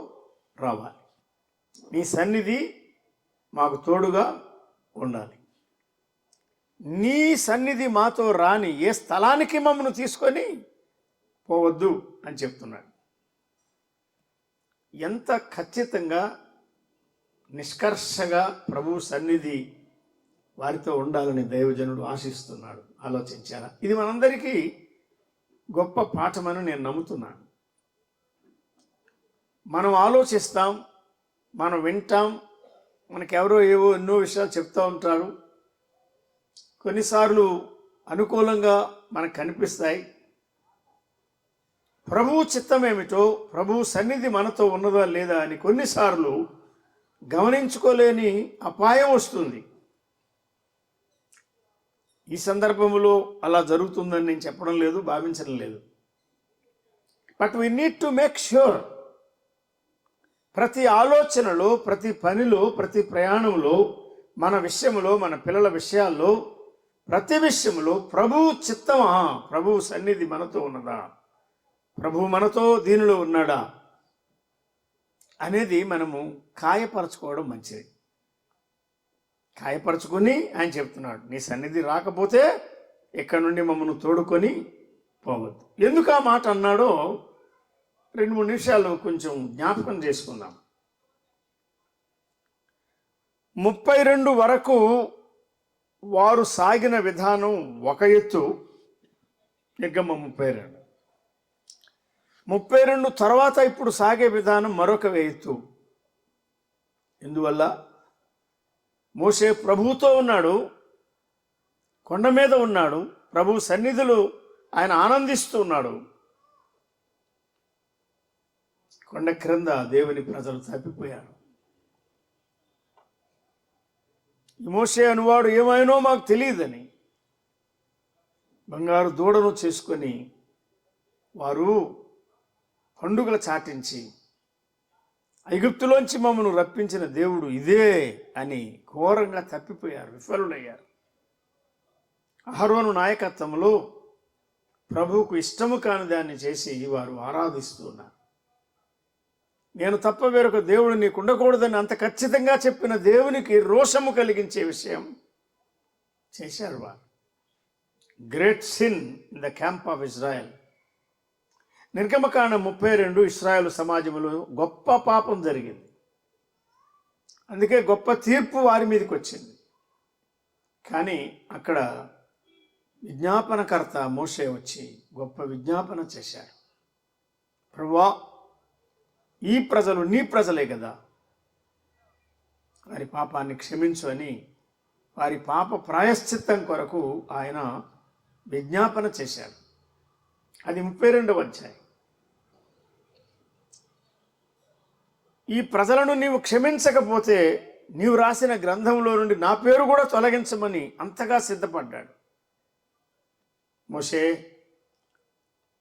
రావాలి. నీ సన్నిధి మాకు తోడుగా ఉండాలి. నీ సన్నిధి మాతో రాని ఏ స్థలానికి మమ్మను తీసుకొని పోవద్దు అని చెప్తున్నాడు. ఎంత ఖచ్చితంగా, నిష్కర్షగా ప్రభు సన్నిధి వారితో ఉండాలని దైవజనుడు ఆశిస్తున్నాడు. ఆలోచించారా? ఇది మనందరికీ గొప్ప పాఠమని నేను నమ్ముతున్నాను. మనం ఆలోచిస్తాం, మనం వింటాం, మనకెవరో ఎన్నో విషయాలు చెప్తూ ఉంటారు. కొన్నిసార్లు అనుకూలంగా మనకు కనిపిస్తాయి. ప్రభువు చిత్తం ఏమిటో, ప్రభువు సన్నిధి మనతో ఉన్నదా లేదా అని కొన్నిసార్లు గమనించుకోలేని అపాయం వస్తుంది. ఈ సందర్భంలో అలా జరుగుతుందని నేను చెప్పడం లేదు, భావించడం లేదు. But we need to make sure, ప్రతి ఆలోచనలో, ప్రతి పనిలో, ప్రతి ప్రయాణంలో, మన విషయంలో, మన పిల్లల విషయాల్లో, ప్రతి విషయంలో ప్రభువు చిత్తమా, ప్రభువు సన్నిధి మనతో ఉన్నదా, ప్రభువు మనతో దీనిలో ఉన్నాడా అనేది మనము కాయపరచుకోవడం మంచిది. కాయపరచుకొని ఆయన చెప్తున్నాడు, నీ సన్నిధి రాకపోతే ఇక్కడ నుండి మమ్మల్ని తోడుకొని పోవద్దు. ఎందుకు ఆ మాట అన్నాడో 2-3 నిమిషాలు కొంచెం జ్ఞాపకం చేసుకుందాం. 32 వరకు వారు సాగిన విధానం ఒక ఎత్తు. నిర్గమ 32 తర్వాత ఇప్పుడు సాగే విధానం మరొక ఎత్తు. ఎందువల్ల? మోషే ప్రభువుతో ఉన్నాడు, కొండ మీద ఉన్నాడు, ప్రభు సన్నిధులు ఆయన ఆనందిస్తూ ఉన్నాడు. కొండ క్రింద దేవుని ప్రజలు తప్పిపోయారు. మోషే అనువాడు ఏమైనో మాకు తెలియదని బంగారు దూడను చేసుకొని వారు పండుగలు చాటించి ఐగుప్తులోంచి మమ్మను రప్పించిన దేవుడు ఇదే అని ఘోరంగా తప్పిపోయారు, విఫలులయ్యారు. అహరోను నాయకత్వంలో ప్రభువుకు ఇష్టము కాని దాన్ని చేసి వారు ఆరాధిస్తున్నారు. నేను తప్ప వేరొక దేవుడు నీకు ఉండకూడదని అంత ఖచ్చితంగా చెప్పిన దేవునికి రోషము కలిగించే విషయం చేశారు వారు. Great sin in the camp of Israel. నిర్గమకాండం 32 ఇశ్రాయేలు సమాజంలో గొప్ప పాపం జరిగింది. అందుకే గొప్ప తీర్పు వారి మీదకి వచ్చింది. కానీ అక్కడ విజ్ఞాపనకర్త మోషే వచ్చి గొప్ప విజ్ఞాపన చేశాడు. ప్రభువా, ఈ ప్రజలు నీ ప్రజలే కదా, వారి పాపాన్ని క్షమించు అని వారి పాప ప్రాయశ్చిత్తం కొరకు ఆయన విజ్ఞాపన చేశాడు. అది 32వ అధ్యాయం. ఈ ప్రజలను నీవు క్షమించకపోతే నీవు రాసిన గ్రంథంలో నుండి నా పేరు కూడా తొలగించమని అంతగా సిద్ధపడ్డాడు. మోషే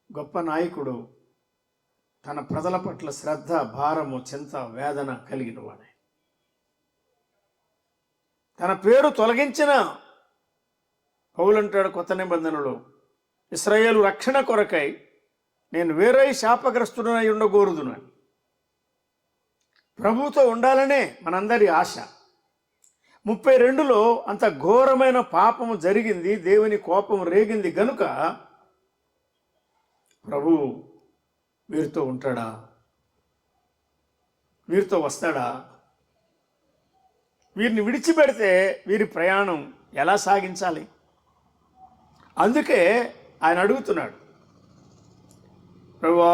గొప్ప నాయకుడు, తన ప్రజల పట్ల శ్రద్ధ, భారము, చింత, వేదన కలిగిన వాడే. తన పేరు తొలగించిన పౌలంటాడు కొత్త నిబంధనలో, ఇశ్రాయేలు రక్షణ కొరకై నేను వేరే శాపగ్రస్తుడనై ఉండకూడదునని. ప్రభువుతో ఉండాలనే మనందరి ఆశ. 32లో అంత ఘోరమైన పాపము జరిగింది, దేవుని కోపం రేగింది గనుక ప్రభు వీరితో ఉంటాడా, వీరితో వస్తాడా, వీరిని విడిచిపెడితే వీరి ప్రయాణం ఎలా సాగించాలి? అందుకే ఆయన అడుగుతున్నాడు, ప్రభువా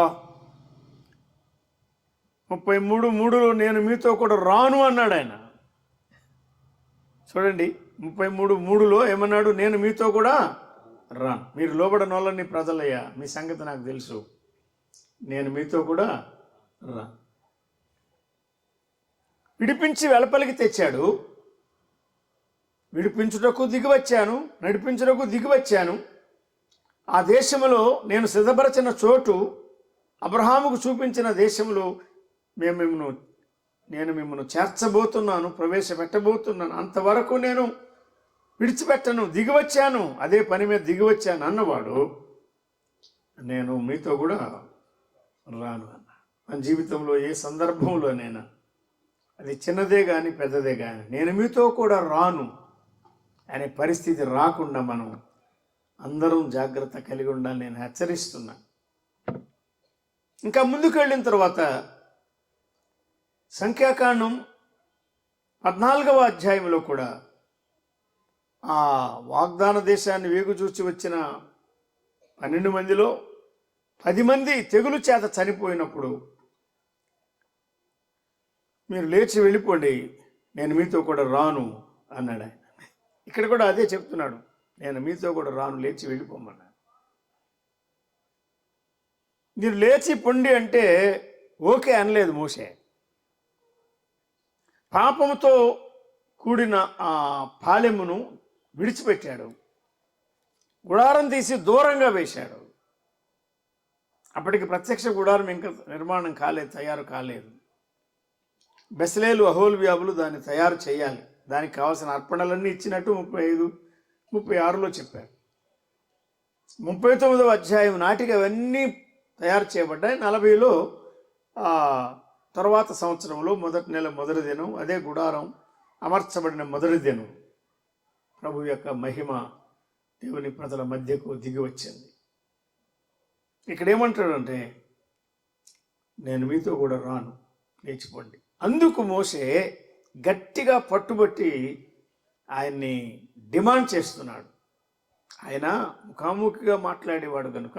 33:3లో నేను మీతో కూడా రాను అన్నాడు ఆయన. చూడండి, 33:3లో ఏమన్నాడు? నేను మీతో కూడా రాను. మీరు లోబడిన వాళ్ళని ప్రజలయ్యా, మీ సంగతి నాకు తెలుసు, నేను మీతో కూడా రాను. విడిపించి వెలపలికి తెచ్చాడు. విడిపించుటకు దిగివచ్చాను, నడిపించుటకు దిగివచ్చాను. ఆ దేశంలో నేను సిద్ధపరచిన చోటు, అబ్రహాముకు చూపించిన దేశంలో నేను మిమ్మల్ని చేర్చబోతున్నాను, ప్రవేశపెట్టబోతున్నాను. అంతవరకు నేను విడిచిపెట్టను, దిగివచ్చాను, అదే పని మీద దిగివచ్చాను అన్నవాడు నేను మీతో కూడా రాను అన్న. మన జీవితంలో ఏ సందర్భంలోనైనా, అది చిన్నదే కానీ పెద్దదే కానీ, నేను మీతో కూడా రాను అనే పరిస్థితి రాకుండా మనం అందరం జాగ్రత్త కలిగి ఉండాలని నేను హెచ్చరిస్తున్నాను. ఇంకా ముందుకు వెళ్ళిన తర్వాత సంఖ్యాకాండం 14వ అధ్యాయంలో కూడా ఆ వాగ్దాన దేశాన్ని వేగుచూచి వచ్చిన 12 మందిలో 10 మంది తెగులు చేత చనిపోయినప్పుడు మీరు లేచి వెళ్ళిపోండి, నేను మీతో కూడా రాను అన్నాడు ఆయన. ఇక్కడ కూడా అదే చెప్తున్నాడు, నేను మీతో కూడా రాను, లేచి వెళ్ళిపోమన్నాడు. మీరు లేచి పొండి అంటే ఓకే అనలేదు మోషే. పాపముతో కూడిన ఆ పాలెమును విడిచిపెట్టాడు, గుడారం తీసి దూరంగా వేశాడు. అప్పటికి ప్రత్యక్ష గుడారం ఇంకా నిర్మాణం కాలేదు, తయారు కాలేదు. బెస్లేలు, అహోల్వ్యాబులు దాన్ని తయారు చేయాలి. దానికి కావాల్సిన అర్పణలన్నీ ఇచ్చినట్టు 35, 36లో చెప్పారు. 39వ అధ్యాయం నాటికి అవన్నీ తయారు చేయబడ్డాయి. 40లో తర్వాత సంవత్సరంలో మొదటి నెల మొదటి దినం, అదే గుడారం అమర్చబడిన మొదటి దినం, ప్రభు యొక్క మహిమ దేవుని ప్రజల మధ్యకు దిగి వచ్చింది. ఇక్కడ ఏమంటాడంటే, నేను మీతో కూడా రాను, లేచిపోండి. అందుకు మోషే గట్టిగా పట్టుబట్టి ఆయన్ని డిమాండ్ చేస్తున్నాడు. ఆయన ముఖాముఖిగా మాట్లాడేవాడు కనుక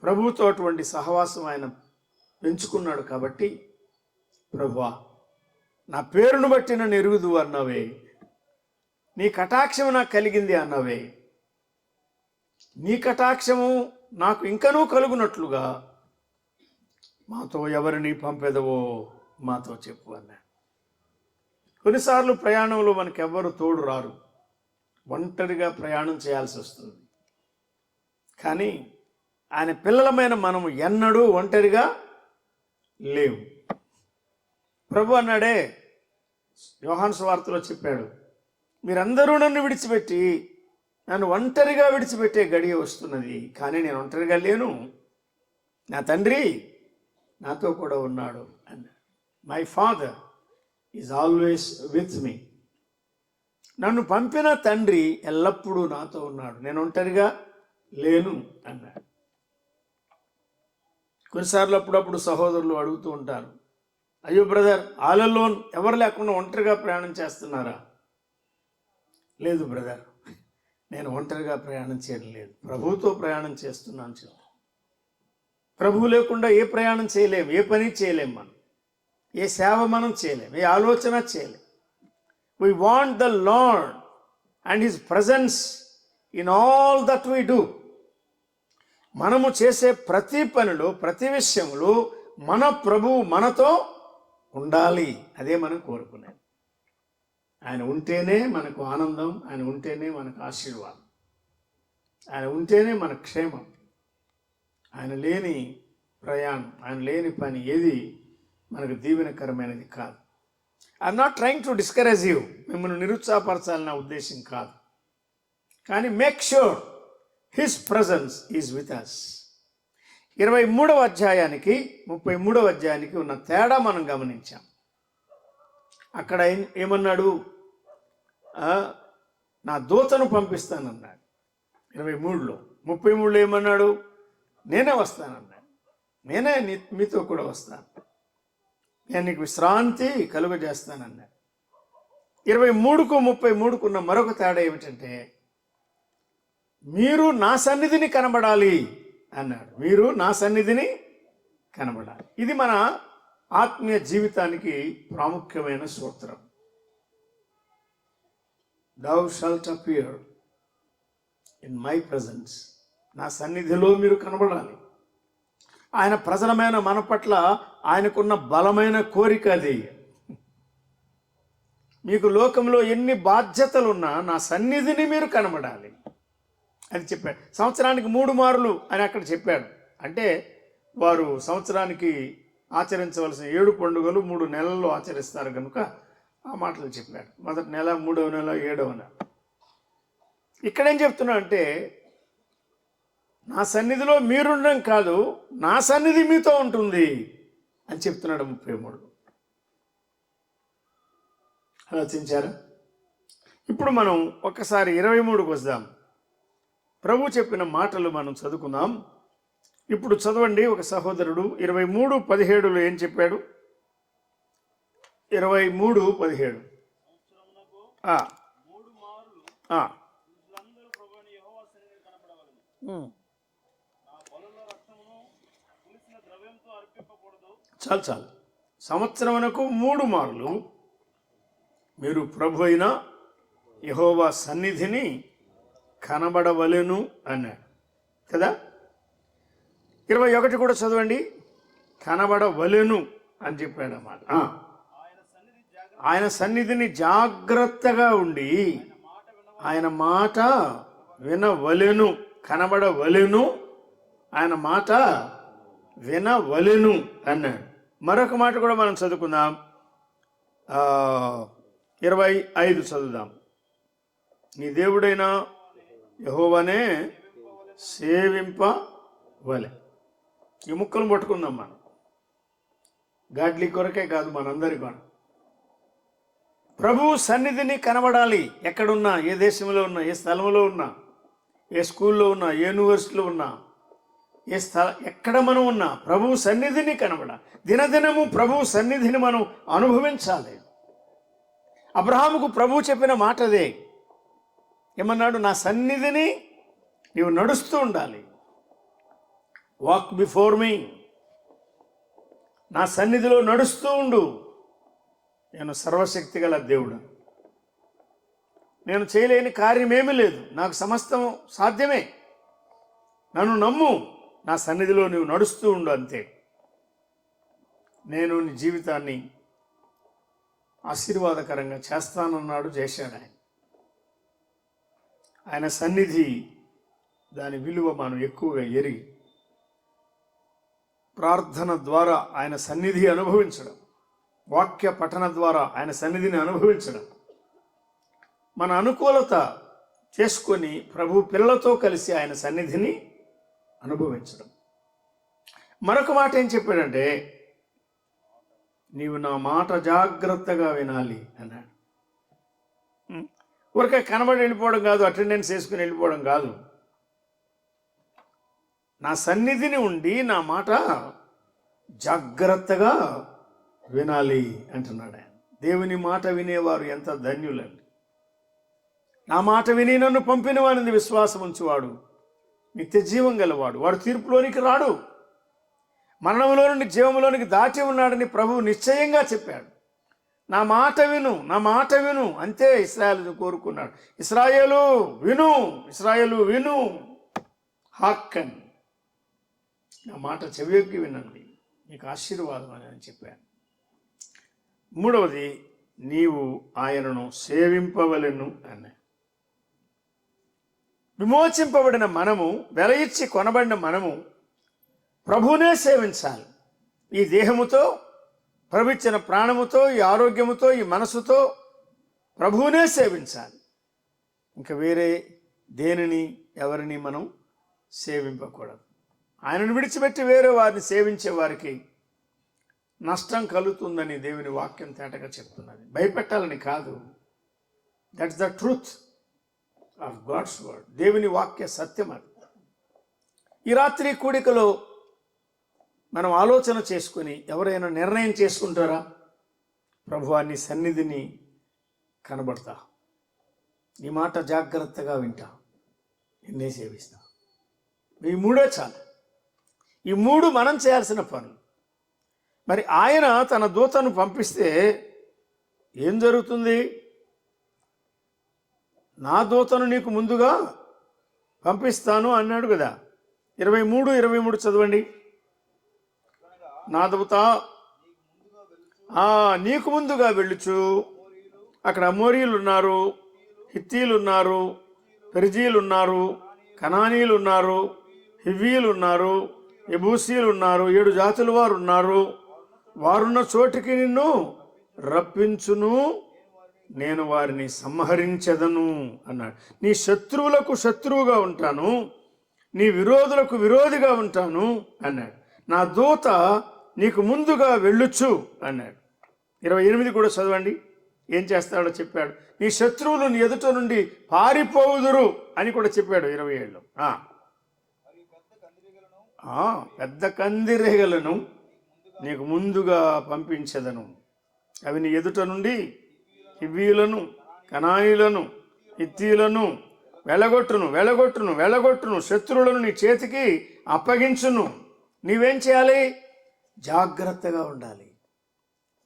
ప్రభుతో అటువంటి సహవాసం ఆయన పెంచుకున్నాడు. కాబట్టి ప్రభువా, నా పేరును బట్టి నన్ను ఎరుగుదు అన్నవే, నీ కటాక్షము నాకు కలిగింది అన్నవే, నీ కటాక్షము నాకు ఇంకనూ కలుగునట్లుగా మాతో ఎవరిని పంపెదవో మాతో చెప్పు అన్నాడు. కొన్నిసార్లు ప్రయాణంలో మనకెవ్వరు తోడు రారు, ఒంటరిగా ప్రయాణం చేయాల్సి వస్తుంది. కానీ ఆయన పిల్లలమైన మనము ఎన్నడూ ఒంటరిగా లేవు. ప్రభు అన్నాడే, యోహాను సువార్తలో చెప్పాడు, మీరందరూ నన్ను విడిచిపెట్టి నన్ను ఒంటరిగా విడిచిపెట్టే గడియ వస్తున్నది, కానీ నేను ఒంటరిగా లేను, నా తండ్రి నాతో కూడా ఉన్నాడు అన్నాడు. My father is always with me. నన్ను పంపిన తండ్రి ఎల్లప్పుడూ నాతో ఉన్నాడు, నేను ఒంటరిగా లేను అన్నాడు. కొన్నిసార్లు అప్పుడప్పుడు సహోదరులు అడుగుతూ ఉంటారు, అయ్యో బ్రదర్, ఆల్ అలోన్, ఎవరు లేకుండా ఒంటరిగా ప్రయాణం చేస్తున్నారా? లేదు బ్రదర్, నేను ఒంటరిగా ప్రయాణం చేయడం లేదు, ప్రభువుతో ప్రయాణం చేస్తున్నాను చెప్పు. ప్రభువు లేకుండా ఏ ప్రయాణం చేయలేం, ఏ పని చేయలేం, మనం ఏ సేవ మనం చేయలేం, ఏ ఆలోచన చేయలేం. We want the Lord and His presence in all that we do. మనము చేసే ప్రతి పనిలో, ప్రతి విషయంలో మన ప్రభువు మనతో ఉండాలి. అదే మనం కోరుకునేది. ఆయన ఉంటేనే మనకు ఆనందం, ఆయన ఉంటేనే మనకు ఆశీర్వాదం, ఆయన ఉంటేనే మన క్షేమం. ఆయన లేని ప్రయాణం, ఆయన లేని పని ఏది మనకు దీవెనకరమైనది కాదు. I'm not trying to discourage you, మిమ్మల్ని నిరుత్సాహపరచాలన్న ఉద్దేశం కాదు. కానీ make sure his presence is with us. 23వ అధ్యాయానికి 33వ అధ్యాయానికి ఉన్న తేడా మనం గమనించాం. అక్కడ ఏమన్నాడు? నా దూతను పంపిస్తానన్నాడు 23లో. 33లో ఏమన్నాడు? నేనే వస్తానన్నాడు, నేనే మీతో కూడా వస్తాను, నేను నీకు విశ్రాంతి కలుగజేస్తానన్నాడు. 23కు 33కు ఉన్న మరొక తేడా ఏమిటంటే, మీరు నా సన్నిధిని కనబడాలి అన్నాడు. మీరు నా సన్నిధిని కనబడాలి. ఇది మన ఆత్మీయ జీవితానికి ప్రాముఖ్యమైన సూత్రం. Thou shalt appear in my presence. నా సన్నిధిలో మీరు కనబడాలి. ఆయన ప్రజలమైన మన పట్ల ఆయనకున్న బలమైన కోరిక అది. మీకు లోకంలో ఎన్ని బాధ్యతలున్నా నా సన్నిధిని మీరు కనబడాలి అని చెప్పాడు. సంవత్సరానికి 3 మార్లు అని అక్కడ చెప్పాడు. అంటే వారు సంవత్సరానికి ఆచరించవలసిన 7 పండుగలు 3 నెలల్లో ఆచరిస్తారు కనుక ఆ మాటలు చెప్పాడు. మొదటి నెల, 3వ నెల, 7వ నెల. ఇక్కడేం చెప్తున్నా అంటే, నా సన్నిధిలో మీరుండడం కాదు, నా సన్నిధి మీతో ఉంటుంది అని చెప్తున్నాడు 33. ఆలోచించారా? ఇప్పుడు మనం ఒక్కసారి 23కు వద్దాం. ప్రభు చెప్పిన మాటలు మనం చదువుకుందాం. ఇప్పుడు చదవండి. ఒక సహోదరుడు 23:17లో ఏం చెప్పాడు? 23:17. చాలు చాలు. సంవత్సరమునకు 3 మార్లు మీరు ప్రభు అయిన యెహోవా సన్నిధిని కనబడవలెను అన్నాడు కదా. 21 కూడా చదవండి. కనబడవలెను అని చెప్పాడు అన్నమాట. ఆయన సన్నిధిని జాగ్రత్తగా ఉండి ఆయన మాట వినవలెను. కనబడవలెను, ఆయన మాట వినవలెను అన్నాడు. మరొక మాట కూడా మనం చదువుకుందాం. 25 చదువుదాం. నీ దేవుడైన యెహోవానే సేవింపవలె. ఈ ముక్కలు పట్టుకుందాం మనం. గాడ్లీ కొరకే కాదు, మనందరి కొరకు. ప్రభువు సన్నిధిని కనబడాలి. ఎక్కడున్నా, ఏ దేశంలో ఉన్నా, ఏ స్థలంలో ఉన్నా, ఏ స్కూల్లో ఉన్నా, ఏ యూనివర్సిటీలో ఉన్నా, ఎక్కడ మనం ఉన్నా ప్రభువు సన్నిధిని కనబడాలి. దినదినము ప్రభువు సన్నిధిని మనం అనుభవించాలి. అబ్రహాముకు ప్రభువు చెప్పిన మాట అదే. ఏమన్నాడు? నా సన్నిధిని నీవు నడుస్తూ ఉండాలి. Walk before me. నా సన్నిధిలో నడుస్తూ ఉండు. నేను సర్వశక్తి గల దేవుడు, నేను చేయలేని కార్యమేమీ లేదు, నాకు సమస్తం సాధ్యమే, నన్ను నమ్ము, నా సన్నిధిలో నువ్వు నడుస్తూ ఉండు, అంతే. నేను నీ జీవితాన్ని ఆశీర్వాదకరంగా చేస్తానన్నాడు, చేశాడు ఆయన. ఆయన సన్నిధి, దాని విలువ మనం ఎక్కువగా ఎరిగి ప్రార్థన ద్వారా ఆయన సన్నిధి అనుభవించడం, వాక్య పఠన ద్వారా ఆయన సన్నిధిని అనుభవించడం, మన అనుకూలత చేసుకొని ప్రభు పిల్లలతో కలిసి ఆయన సన్నిధిని అనుభవించడం. మరొక మాట ఏం చెప్పాడంటే, నీవు నా మాట జాగ్రత్తగా వినాలి అన్నాడు. ఊరికే కనబడి వెళ్ళిపోవడం కాదు, అటెండెన్స్ వేసుకుని వెళ్ళిపోవడం కాదు. నా సన్నిధిని ఉండి నా మాట జాగ్రత్తగా వినాలి అంటున్నాడు ఆయన. దేవుని మాట వినేవారు ఎంత ధన్యులండి. నా మాట విని నన్ను పంపిన వాడిని విశ్వాసం ఉంచువాడు నిత్య జీవం గలవాడు, వాడు తీర్పులోనికి రాడు, మరణంలో నుండి జీవంలోనికి దాటి ఉన్నాడని ప్రభువు నిశ్చయంగా చెప్పాడు. నా మాట విను, నా మాట విను, అంతే ఇశ్రాయేలు కోరుకున్నాడు. ఇశ్రాయేలు విను, ఇశ్రాయేలు విను, హాక్కన్, నా మాట చెవియొగ్గి వినండి, నీకు ఆశీర్వాదం అని చెప్పాను. మూడవది, నీవు ఆయనను సేవింపవలెను అన్నాడు. విమోచింపబడిన మనము, వెల ఇచ్చి కొనబడిన మనము ప్రభువునే సేవించాలి. ఈ దేహముతో, ప్రభు ఇచ్చిన ప్రాణముతో, ఈ ఆరోగ్యముతో, ఈ మనసుతో ప్రభువునే సేవించాలి. ఇంకా వేరే దేనిని ఎవరిని మనం సేవింపకూడదు. ఆయనను విడిచిపెట్టి వేరే వారిని సేవించే వారికి నష్టం కలుగుతుందని దేవుని వాక్యం తేటగా చెప్తున్నది. భయపెట్టాలని కాదు, that's the truth of God's word. దేవుని వాక్య సత్యం అది. ఈ రాత్రి కూడికలో మనం ఆలోచన చేసుకుని ఎవరైనా నిర్ణయం చేసుకుంటారా, ప్రభువా నీ సన్నిధిని కనబడతా, నీ మాట జాగ్రత్తగా వింటా, నిన్నే సేవిస్తా. ఈ మూడే చాలు. ఈ మూడు మనం చేయాల్సిన పనులు. మరి ఆయన తన దూతను పంపిస్తే ఏం జరుగుతుంది? నా దూతను నీకు ముందుగా పంపిస్తాను అన్నాడు కదా. 23 చదవండి. నా దూత నీకు ముందుగా వెళ్ళుచు, అక్కడ అమోరీలు ఉన్నారు, హిత్తీలు ఉన్నారు, పెరిజీలు ఉన్నారు, కనానీలు ఉన్నారు, హివ్వీలు ఉన్నారు, ఎబూసీలు ఉన్నారు, 7 జాతుల వారు ఉన్నారు. వారున్న చోటికి నిన్ను రప్పించును, నేను వారిని సంహరించెదను అన్నాడు. నీ శత్రువులకు శత్రువుగా ఉంటాను, నీ విరోధులకు విరోధిగా ఉంటాను అన్నాడు. నా దూత నీకు ముందుగా వెళ్ళుచు అన్నాడు. 28 కూడా చదవండి, ఏం చేస్తాడో చెప్పాడు. నీ శత్రువులు నీ ఎదుట నుండి పారిపోవుదురు అని కూడా చెప్పాడు 27లో. పెద్ద కందిరేగలను నీకు ముందుగా పంపించదను, అవి నీ ఎదుట నుండి హివ్వీలను, కనానీలను, హిత్తీలను వెళ్ళగొట్టును, శత్రువులను నీ చేతికి అప్పగించును. నీవేం చేయాలి? జాగ్రత్తగా ఉండాలి.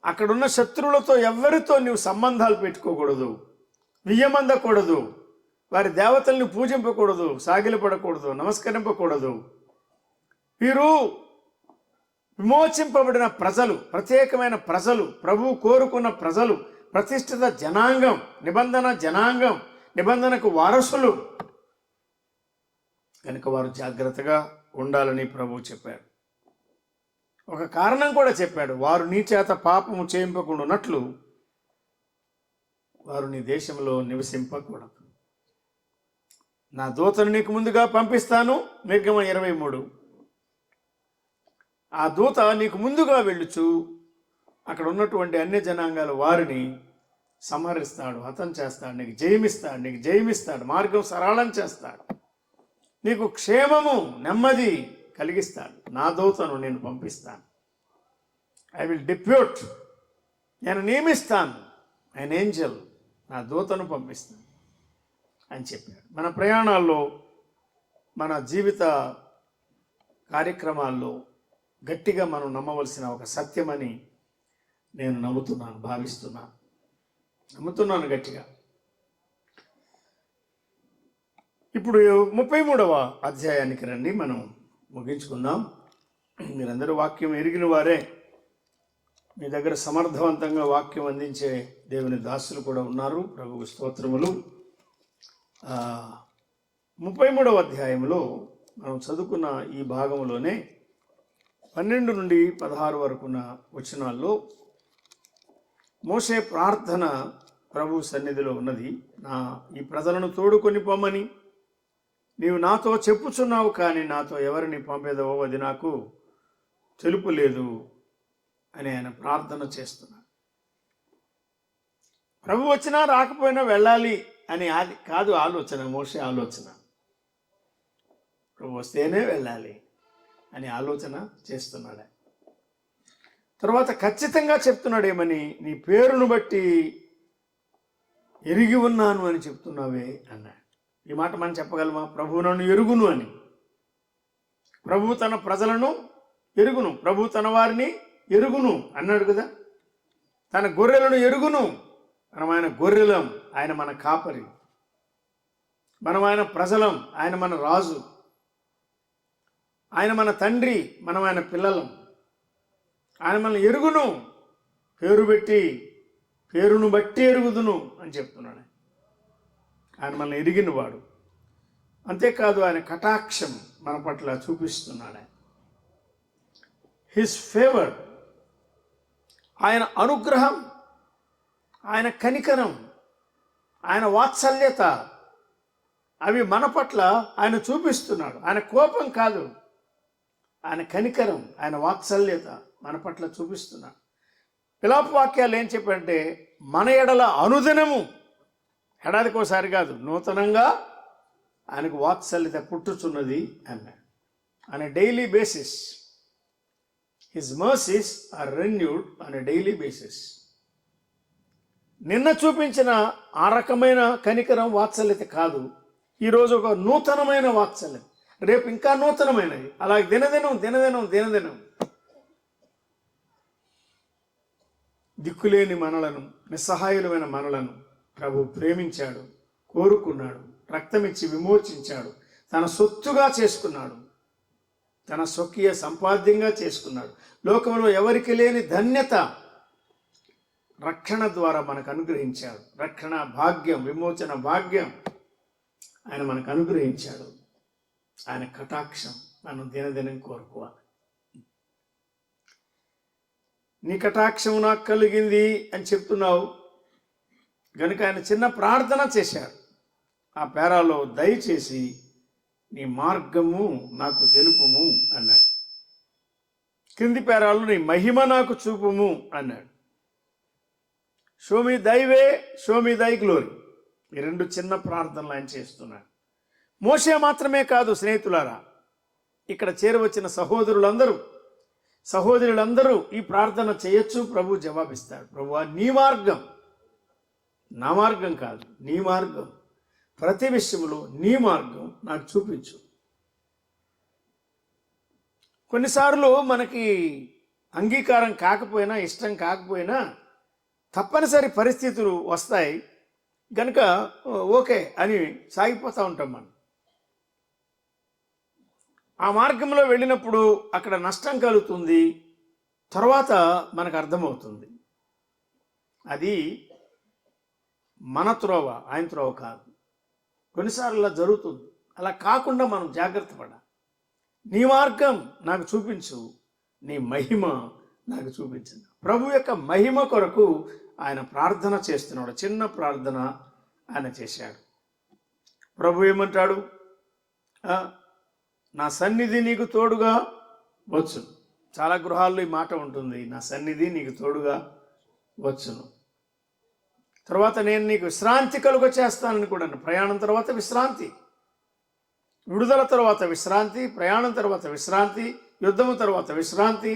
అక్కడున్న శత్రువులతో ఎవరితో నీవు సంబంధాలు పెట్టుకోకూడదు, వియ్యమందకూడదు, వారి దేవతల్ని పూజింపకూడదు, సాగిలపడకూడదు, నమస్కరింపకూడదు. వీరు విమోచింపబడిన ప్రజలు, ప్రత్యేకమైన ప్రజలు, ప్రభువు కోరుకున్న ప్రజలు, ప్రతిష్ఠిత జనాంగం, నిబంధన జనాంగం, నిబంధనకు వారసులు కనుక వారు జాగ్రత్తగా ఉండాలని ప్రభువు చెప్పాడు. ఒక కారణం కూడా చెప్పాడు, వారు నీ చేత పాపము చేయింపకుండా ఉన్నట్లు వారు నీ దేశంలో నివసింపకూడదు. నా దూతను నీకు ముందుగా పంపిస్తాను. నిర్గమం 23. ఆ దూత నీకు ముందుగా వెళ్ళుచు అక్కడ ఉన్నటువంటి అన్య జనాంగాల వారిని సంహరిస్తాడు, హతం చేస్తాడు, నీకు జయమిస్తాడు, మార్గం సరళం చేస్తాడు, నీకు క్షేమము నెమ్మది కలిగిస్తాడు. నా దూతను నేను పంపిస్తాను. ఐ విల్ డిప్యూట్, నేను నియమిస్తాను an ఏంజల్, నా దూతను పంపిస్తాను అని చెప్పాడు. మన ప్రయాణాల్లో, మన జీవిత కార్యక్రమాల్లో గట్టిగా మనం నమ్మవలసిన ఒక సత్యమని నేను నమ్ముతున్నాను గట్టిగా. ఇప్పుడు 33వ అధ్యాయానికి రండి, మనం ముగించుకుందాం. మీరందరూ వాక్యం ఎరిగిన వారే, మీ దగ్గర సమర్థవంతంగా వాక్యం అందించే దేవుని దాసులు కూడా ఉన్నారు. ప్రభువు స్తోత్రములు. 33వ అధ్యాయంలో మనం చదువుకున్న ఈ భాగంలోనే 12 నుండి 16 వరకున్న వచనాల్లో మోషే ప్రార్థన ప్రభు సన్నిధిలో ఉన్నది. ఈ ప్రజలను తోడుకొని పొమ్మని నీవు నాతో చెప్పుచున్నావు, కానీ నాతో ఎవరిని పంపేదవో అది నాకు తెలుపులేదు అని ఆయన ప్రార్థన చేస్తున్నాడు. ప్రభు వచ్చినా రాకపోయినా వెళ్ళాలి అని అది కాదు ఆలోచన, మోషే ఆలోచన. ప్రభు వస్తేనే వెళ్ళాలి అని ఆలోచన చేస్తున్నాడు. తర్వాత ఖచ్చితంగా చెప్తున్నాడు ఏమని, నీ పేరును బట్టి ఎరిగి ఉన్నాను అని చెప్తున్నావే అన్నాడు. ఈ మాట మనం చెప్పగలమా? ప్రభు నన్ను ఎరుగును అని. ప్రభు తన ప్రజలను ఎరుగును, ప్రభు తన వారిని ఎరుగును అన్నాడు కదా. తన గొర్రెలను ఎరుగును. మనం ఆయన గొర్రెలం, ఆయన మన కాపరి. మనం ఆయన ప్రజలం, ఆయన మన రాజు. ఆయన మన తండ్రి, మనం ఆయన పిల్లలం. ఆయన మనల్ని ఎరుగును, పేరును బట్టి ఎరుగుదును అని చెప్తున్నాడు. ఆయన మనల్ని ఎరిగినవాడు. అంతేకాదు ఆయన కటాక్షం మన పట్ల చూపిస్తున్నాడు. హిస్ ఫేవర్, ఆయన అనుగ్రహం, ఆయన కనికరం, ఆయన వాత్సల్యత, అవి మన పట్ల ఆయన చూపిస్తున్నాడు. ఆయన కోపం కాదు, ఆయన కనికరం, ఆయన వాత్సల్యత మన పట్ల చూపిస్తున్నాడు. పిలాపు వాక్యాలు ఏం చెప్పంటే, మన ఎడల అనుదినము, ఏడాదికోసారి కాదు, నూతనంగా ఆయనకు వాత్సల్యత పుట్టుచున్నది అన్నాడు. On a daily basis his mercies are renewed on a daily basis. నిన్న చూపించిన ఆ రకమైన కనికరం వాత్సల్యత కాదు, ఈరోజు ఒక నూతనమైన వాత్సల్యం, రేపు ఇంకా నూతనమైనది. అలాగే దినదినం దిక్కులేని మనలను, నిస్సహాయులమైన మనలను ప్రభు ప్రేమించాడు, కోరుకున్నాడు, రక్తమిచ్చి విమోచించాడు, తన సొత్తుగా చేసుకున్నాడు, తన స్వకీయ సంపాద్యంగా చేసుకున్నాడు. లోకంలో ఎవరికి లేని ధన్యత రక్షణ ద్వారా మనకు అనుగ్రహించాడు. రక్షణ భాగ్యం, విమోచన భాగ్యం ఆయన మనకు అనుగ్రహించాడు. ఆయన కటాక్షం మనం దినదినం కోరుకోవాలి. నీ కటాక్షం నాకు కలిగింది అని చెప్తున్నావు గనుక ఆయన చిన్న ప్రార్థన చేశాడు. ఆ పేరాలో దయచేసి నీ మార్గము నాకు తెలుపుము అన్నాడు. కింది పేరాలో నీ మహిమ నాకు చూపుము అన్నాడు. షో మీ దై వే, షో మీ దై గ్లోరీ. ఈ 2 చిన్న ప్రార్థనలు ఆయన చేస్తున్నాడు. మోషే మాత్రమే కాదు స్నేహితులారా, ఇక్కడ చేరవచ్చిన సహోదరులందరూ ఈ ప్రార్థన చేయొచ్చు. ప్రభు జవాబిస్తాడు. ప్రభువా, నీ మార్గం, నా మార్గం కాదు, నీ మార్గం, ప్రతి విషయంలో నీ మార్గం నాకు చూపించు. కొన్నిసార్లు మనకి అంగీకారం కాకపోయినా, ఇష్టం కాకపోయినా తప్పనిసరి పరిస్థితులు వస్తాయి కనుక ఓకే అని సాగిపోతూ ఉంటాం మనం. ఆ మార్గంలో వెళ్ళినప్పుడు అక్కడ నష్టం కలుగుతుంది, తర్వాత మనకు అర్థమవుతుంది అది మన త్రోవ, ఆయన త్రోవ కాదు. కొన్నిసార్లు అలా జరుగుతుంది. అలా కాకుండా మనం జాగ్రత్త పడాలి. నీ మార్గం నాకు చూపించు, నీ మహిమ నాకు చూపించు. ప్రభు యొక్క మహిమ కొరకు ఆయన ప్రార్థన చేస్తున్నాడు. చిన్న ప్రార్థన ఆయన చేశాడు. ప్రభు ఏమంటాడు, నా సన్నిధి నీకు తోడుగా వచ్చును. చాలా గృహాల్లో ఈ మాట ఉంటుంది, నా సన్నిధి నీకు తోడుగా వచ్చును. తర్వాత నేను నీకు విశ్రాంతి కలుగ చేస్తానని కూడా. ప్రయాణం తర్వాత విశ్రాంతి, విడుదల తర్వాత విశ్రాంతి, ప్రయాణం తర్వాత విశ్రాంతి, యుద్ధము తర్వాత విశ్రాంతి.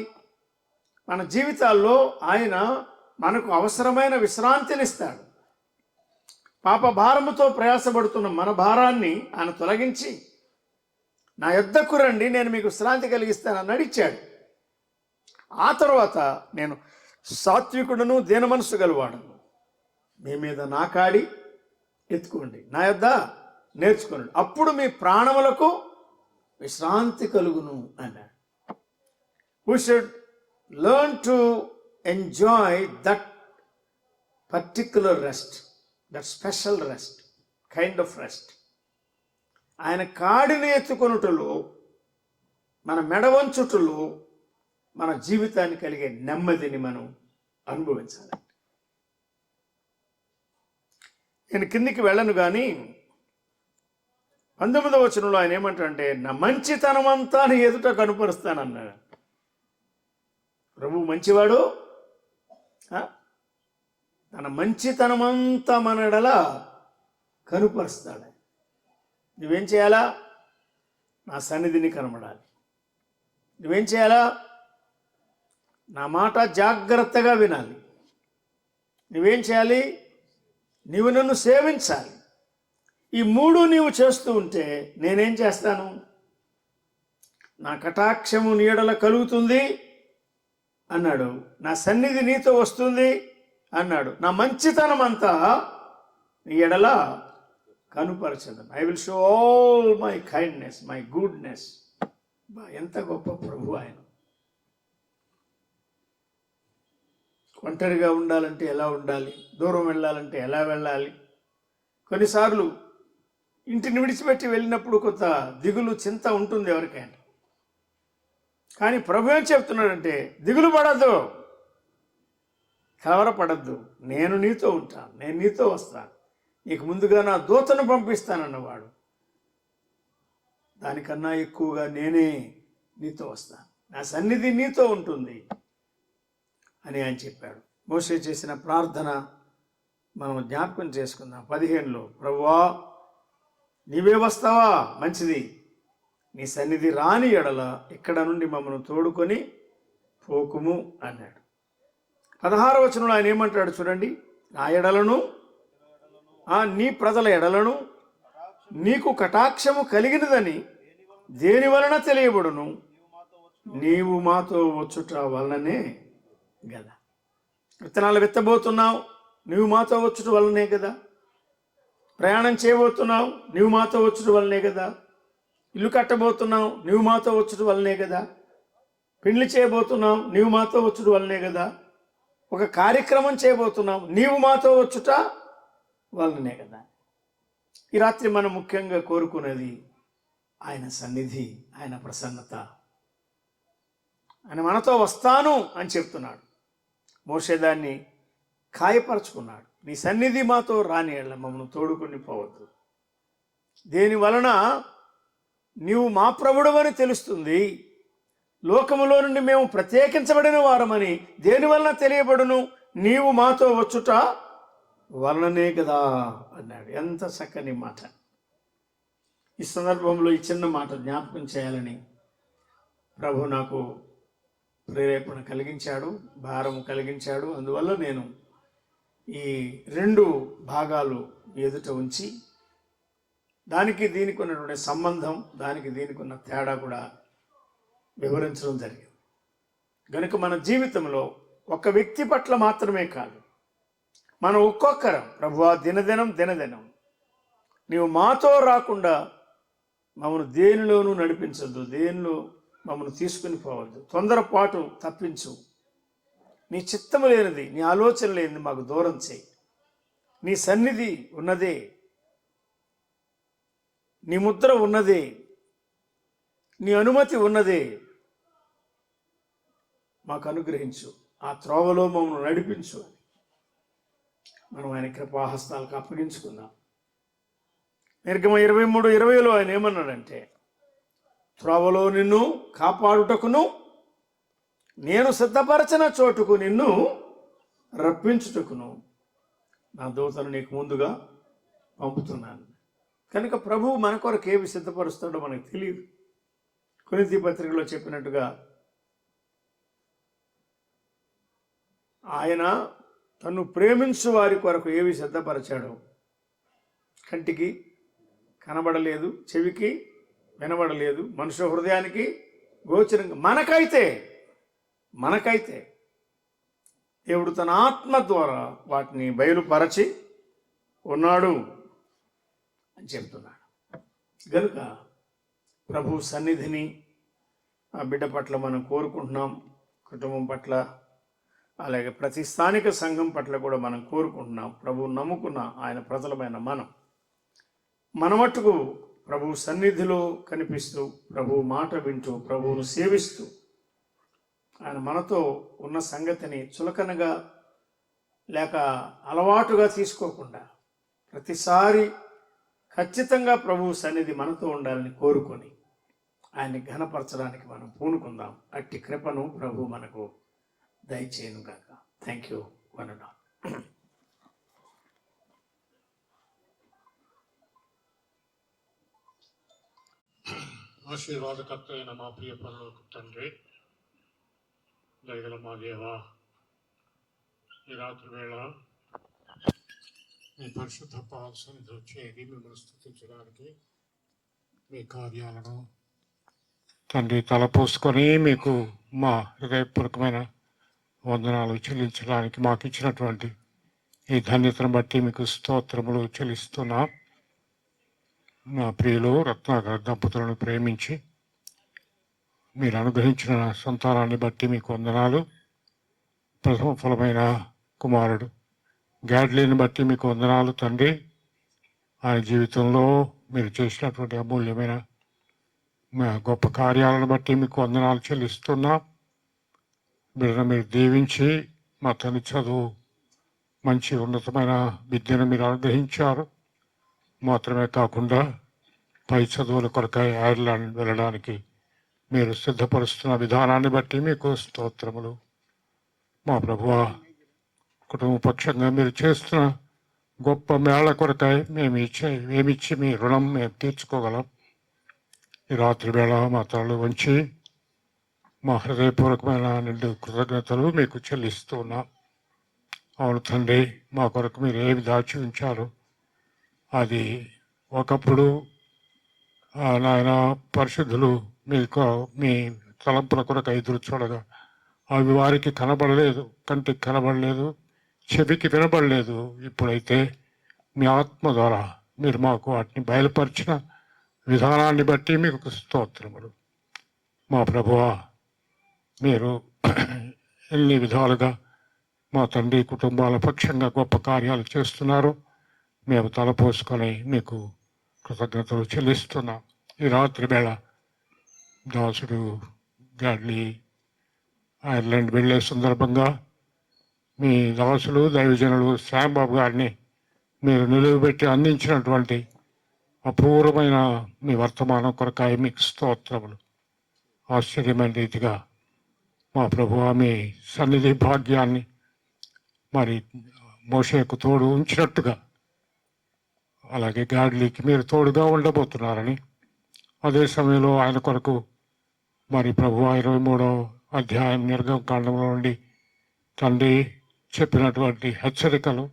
మన జీవితాల్లో ఆయన మనకు అవసరమైన విశ్రాంతినిస్తాడు. పాప భారముతో ప్రయాసపడుతున్న మన భారాన్ని ఆయన తొలగించి, నా యొద్దకు రండి, నేను మీకు విశ్రాంతి కలిగిస్తానని నడిచాడు. ఆ తర్వాత నేను సాత్వికుడును, దీనమనస్సు గలవాడును, మీ మీద నా కాడి ఎత్తుకోండి, నా యొద్ద నేర్చుకోండి, అప్పుడు మీ ప్రాణములకు విశ్రాంతి కలుగును అన్నాడు. We should learn to enjoy that particular rest, that special rest, kind of rest. ఆయన కాడిని ఎత్తుకొనుటలో, మన మెడవంచుటలో మన జీవితానికి కలిగే నెమ్మదిని మనం అనుభవించాలి. నేను కిందికి వెళ్ళను కానీ 19వ వచనంలో ఆయన ఏమంటాడంటే, నా మంచితనం అంతా నీ ఎదుట కనుపరుస్తానన్నాడు. ప్రభు మంచివాడు, తన మంచితనమంతా మన ఎడల కనుపరుస్తాడు. నువ్వేం చేయాలా? నా సన్నిధిని కనబడాలి. నువ్వేం చేయాలా? నా మాట జాగ్రత్తగా వినాలి. నువ్వేం చేయాలి? నీవు నన్ను సేవించాలి. ఈ మూడు నీవు చేస్తూ ఉంటే నేనేం చేస్తాను? నా కటాక్షము నీ ఎడల కలుగుతుంది అన్నాడు. నా సన్నిధి నీతో వస్తుంది అన్నాడు. నా మంచితనం అంతా నీ ఎడల కనుపరచదను. I will show all my kindness, my goodness. ఎంత గొప్ప ప్రభు ఆయన. ఒంటరిగా ఉండాలంటే ఎలా ఉండాలి, దూరం వెళ్ళాలంటే ఎలా వెళ్ళాలి. కొన్నిసార్లు ఇంటిని విడిచిపెట్టి వెళ్ళినప్పుడు కొంత దిగులు, చింత ఉంటుంది ఎవరికైనా. కానీ ప్రభు ఏం చెప్తున్నాడంటే, దిగులు పడద్దు, కలవరపడద్దు, నేను నీతో ఉంటాను, నేను నీతో వస్తాను, నీకు ముందుగా నా దూతను పంపిస్తానన్నవాడు. దానికన్నా ఎక్కువగా నేనే నీతో వస్తాను, నా సన్నిధి నీతో ఉంటుంది అని ఆయన చెప్పాడు. మోషే చేసిన ప్రార్థన మనం జ్ఞాపకం చేసుకుందాం. 15లో, ప్రభువా నీవే వస్తావా? మంచిది, నీ సన్నిధి రాని ఎడల ఇక్కడ నుండి మమ్మల్ని తోడుకొని పోకుము అన్నాడు. 16వ వచనంలో ఆయన ఏమంటాడు చూడండి, నా ఎడలను, నీ ప్రజల ఎడలను నీకు కటాక్షము కలిగినదని దేని వలన తెలియబడును? నీవు మాతో వచ్చుట వలననే కదా. విత్తనాలు విత్తబోతున్నావు, నువ్వు మాతో వచ్చుట వలనే కదా. ప్రయాణం చేయబోతున్నావు, నువ్వు మాతో వచ్చుట వలనే కదా. ఇల్లు కట్టబోతున్నావు, నువ్వు మాతో వచ్చుట వలనే కదా. పెళ్లి చేయబోతున్నావు, నీవు మాతో వచ్చుట వలనే కదా. ఒక కార్యక్రమం చేయబోతున్నావు, నీవు మాతో వచ్చుట వలనే కదా. ఈ రాత్రి మనం ముఖ్యంగా కోరుకునేది ఆయన సన్నిధి, ఆయన ప్రసన్నత. ఆయన మనతో వస్తాను అని చెప్తున్నాడు. మోషే దాన్ని ఖాయపరచుకున్నాడు. నీ సన్నిధి మాతో రాని ఎడల మమ్మల్ని తోడుకొని పోవద్దు. దేని వలన నీవు మా ప్రభుడవని తెలుస్తుంది, లోకములో నుండి మేము ప్రత్యేకించబడిన వారమని దేని వలన తెలియబడును? నీవు మాతో వచ్చుట వలననే కదా అన్నాడు. ఎంత చక్కని మాట. ఈ సందర్భంలో ఈ చిన్న మాట జ్ఞాపకం చేయాలని ప్రభు నాకు ప్రేరేపణ కలిగించాడు, భారం కలిగించాడు. అందువల్ల నేను ఈ 2 భాగాలు ఎదుట ఉంచి దానికి దీనికి ఉన్నటువంటి సంబంధం, దానికి దీనికి ఉన్న తేడా కూడా వివరించడం జరిగింది. కనుక మన జీవితంలో ఒక వ్యక్తి పట్ల మాత్రమే కాదు, మనం ఒక్కొక్కరం, ప్రభువా దినదినం నీవు మాతో రాకుండా మమ్మల్ని దేనిలోనూ నడిపించద్దు, దేనిలో మమ్మల్ని తీసుకుని పోవద్దు, తొందరపాటు తప్పించు, నీ చిత్తము లేనిది, నీ ఆలోచన లేనిది మాకు దూరం చేయి. నీ సన్నిధి ఉన్నదే, నీ ముద్ర ఉన్నదే, నీ అనుమతి ఉన్నదే, మాకు అనుగ్రహించు, ఆ త్రోవలో మమ్మల్ని నడిపించు అని మనం ఆయన కృపాహస్తాలకు అప్పగించుకుందాం. నిర్గమ 23:20లో ఆయన ఏమన్నాడంటే, త్రోవలో నిన్ను కాపాడుటకును నేను సిద్ధపరచిన చోటుకు నిన్ను రప్పించుటకును నా దూతను నీకు ముందుగా పంపుతున్నాను. కనుక ప్రభువు మన కొరకు ఏవి సిద్ధపరుస్తాడో మనకు తెలియదు. కొరింథీ పత్రికలో చెప్పినట్టుగా ఆయన తను ప్రేమించు వారి కొరకు ఏవి సిద్ధపరచాడో కంటికి కనబడలేదు, చెవికి వినబడలేదు, మనుష్య హృదయానికి గోచరంగా మనకైతే దేవుడు తన ఆత్మ ద్వారా వాటిని బయలుపరచి ఉన్నాడు అని చెప్తున్నాడు. కనుక ప్రభు సన్నిధిని ఆ బిడ్డ పట్ల మనం కోరుకుంటున్నాం, కుటుంబం పట్ల, అలాగే ప్రతి స్థానిక సంఘం పట్ల కూడా మనం కోరుకుంటున్నాం. ప్రభు నమ్ముకున్న ఆయన ప్రజలమైన మన మట్టుకు ప్రభు సన్నిధిలో కనిపిస్తూ, ప్రభు మాట వింటూ, ప్రభువును సేవిస్తూ, ఆయన మనతో ఉన్న సంగతిని చులకనగా లేక అలవాటుగా తీసుకోకుండా ప్రతిసారి ఖచ్చితంగా ప్రభువు సన్నిధి మనతో ఉండాలని కోరుకొని ఆయన్ని ఘనపరచడానికి మనం పూనుకుందాం. అట్టి కృపను ప్రభు మనకు దయచేయను గాక. Thank you one and all. ఆశీర్వాదకర్త అయిన మా ప్రియ పరలోక తండ్రి, దయగల మా దేవా, ఈ రాత్రి వేళ మీ పరిశుద్ధ పాద సన్నిధిలో చేరి మిమ్మల్ని స్తుతించడానికి మీ కార్యాలను తండ్రి తలపోసుకొని మీకు మా హృదయపూర్వకమైన వందనాలు చెల్లించడానికి మాకు ఇచ్చినటువంటి ఈ ధన్యతను బట్టి మీకు స్తోత్రములు చెల్లిస్తున్నాం. నా ప్రియులు రత్నాకర్ దంపతులను ప్రేమించి మీరు అనుగ్రహించిన సంతానాన్ని బట్టి మీకు వందనాలు. ప్రథమ ఫలమైన కుమారుడు గ్యాడ్లీని బట్టి మీకు వందనాలు తండ్రి. ఆయన జీవితంలో మీరు చేసినటువంటి అమూల్యమైన గొప్ప కార్యాలను బట్టి మీకు వందనాలు చెల్లిస్తున్నాం. బిడ్డను మీరు దీవించి మా తండ్రి చదువు మంచి ఉన్నతమైన విద్యను మీరు అనుగ్రహించారు. మాత్రమే కాకుండా పై చదువుల కొరకై ఐర్లాండ్ వెళ్ళడానికి మీరు సిద్ధపరుస్తున్న విధానాన్ని బట్టి మీకు స్తోత్రములు. మా ప్రభువా, కుటుంబ పక్షంగా మీరు చేస్తున్న గొప్ప మేళ కొరకై మేమిచ్చి మీ రుణం మేము తీర్చుకోగలం. ఈ రాత్రి వేళ మా తలలు వంచి మా హృదయపూర్వకమైన నిండు కృతజ్ఞతలు మీకు చెల్లిస్తూ ఉన్నాం. అవును తండ్రి, మా కొరకు మీరు ఏమి దాచి ఉంచారు అది ఒకప్పుడు నాయన పరిశుద్ధులు మీకు మీ తలంపుల కొరకు ఎదురు చూడగా అవి వారికి కనబడలేదు, కంటికి కనబడలేదు, చెవికి వినబడలేదు. ఇప్పుడైతే మీ ఆత్మ ద్వారా మీరు మాకు వాటిని బయలుపరిచిన విధానాన్ని బట్టి మీకు స్తోత్రములు. మా ప్రభువా, మీరు ఎన్ని విధాలుగా మా తండ్రి కుటుంబాల పక్షంగా గొప్ప కార్యాలు చేస్తున్నారు. మేము తలపోసుకొని మీకు కృతజ్ఞతలు చెల్లిస్తున్నాం. ఈ రాత్రి వేళ దాసుడు గాడ్లీ ఐర్లాండ్ వెళ్ళే సందర్భంగా మీ దాసులు దైవజనులు శ్యాంబాబు గారిని మీరు నిలువబెట్టి అందించినటువంటి అపూర్వమైన మీ వర్తమానం కొరకాయ మీకు స్తోత్రములు. ఆశ్చర్యమైన రీతిగా మా ప్రభువా, మీ సన్నిధి భాగ్యాన్ని మరి మోషేకు తోడు ఉంచినట్టుగా అలాగే గాడ్లీకి మీరు తోడుగా ఉండబోతున్నారని, అదే సమయంలో ఆయన కొరకు మరి ప్రభువా 23వ అధ్యాయం నిర్గమకాండంలో నుండి తండ్రి చెప్పినటువంటి హెచ్చరికలు,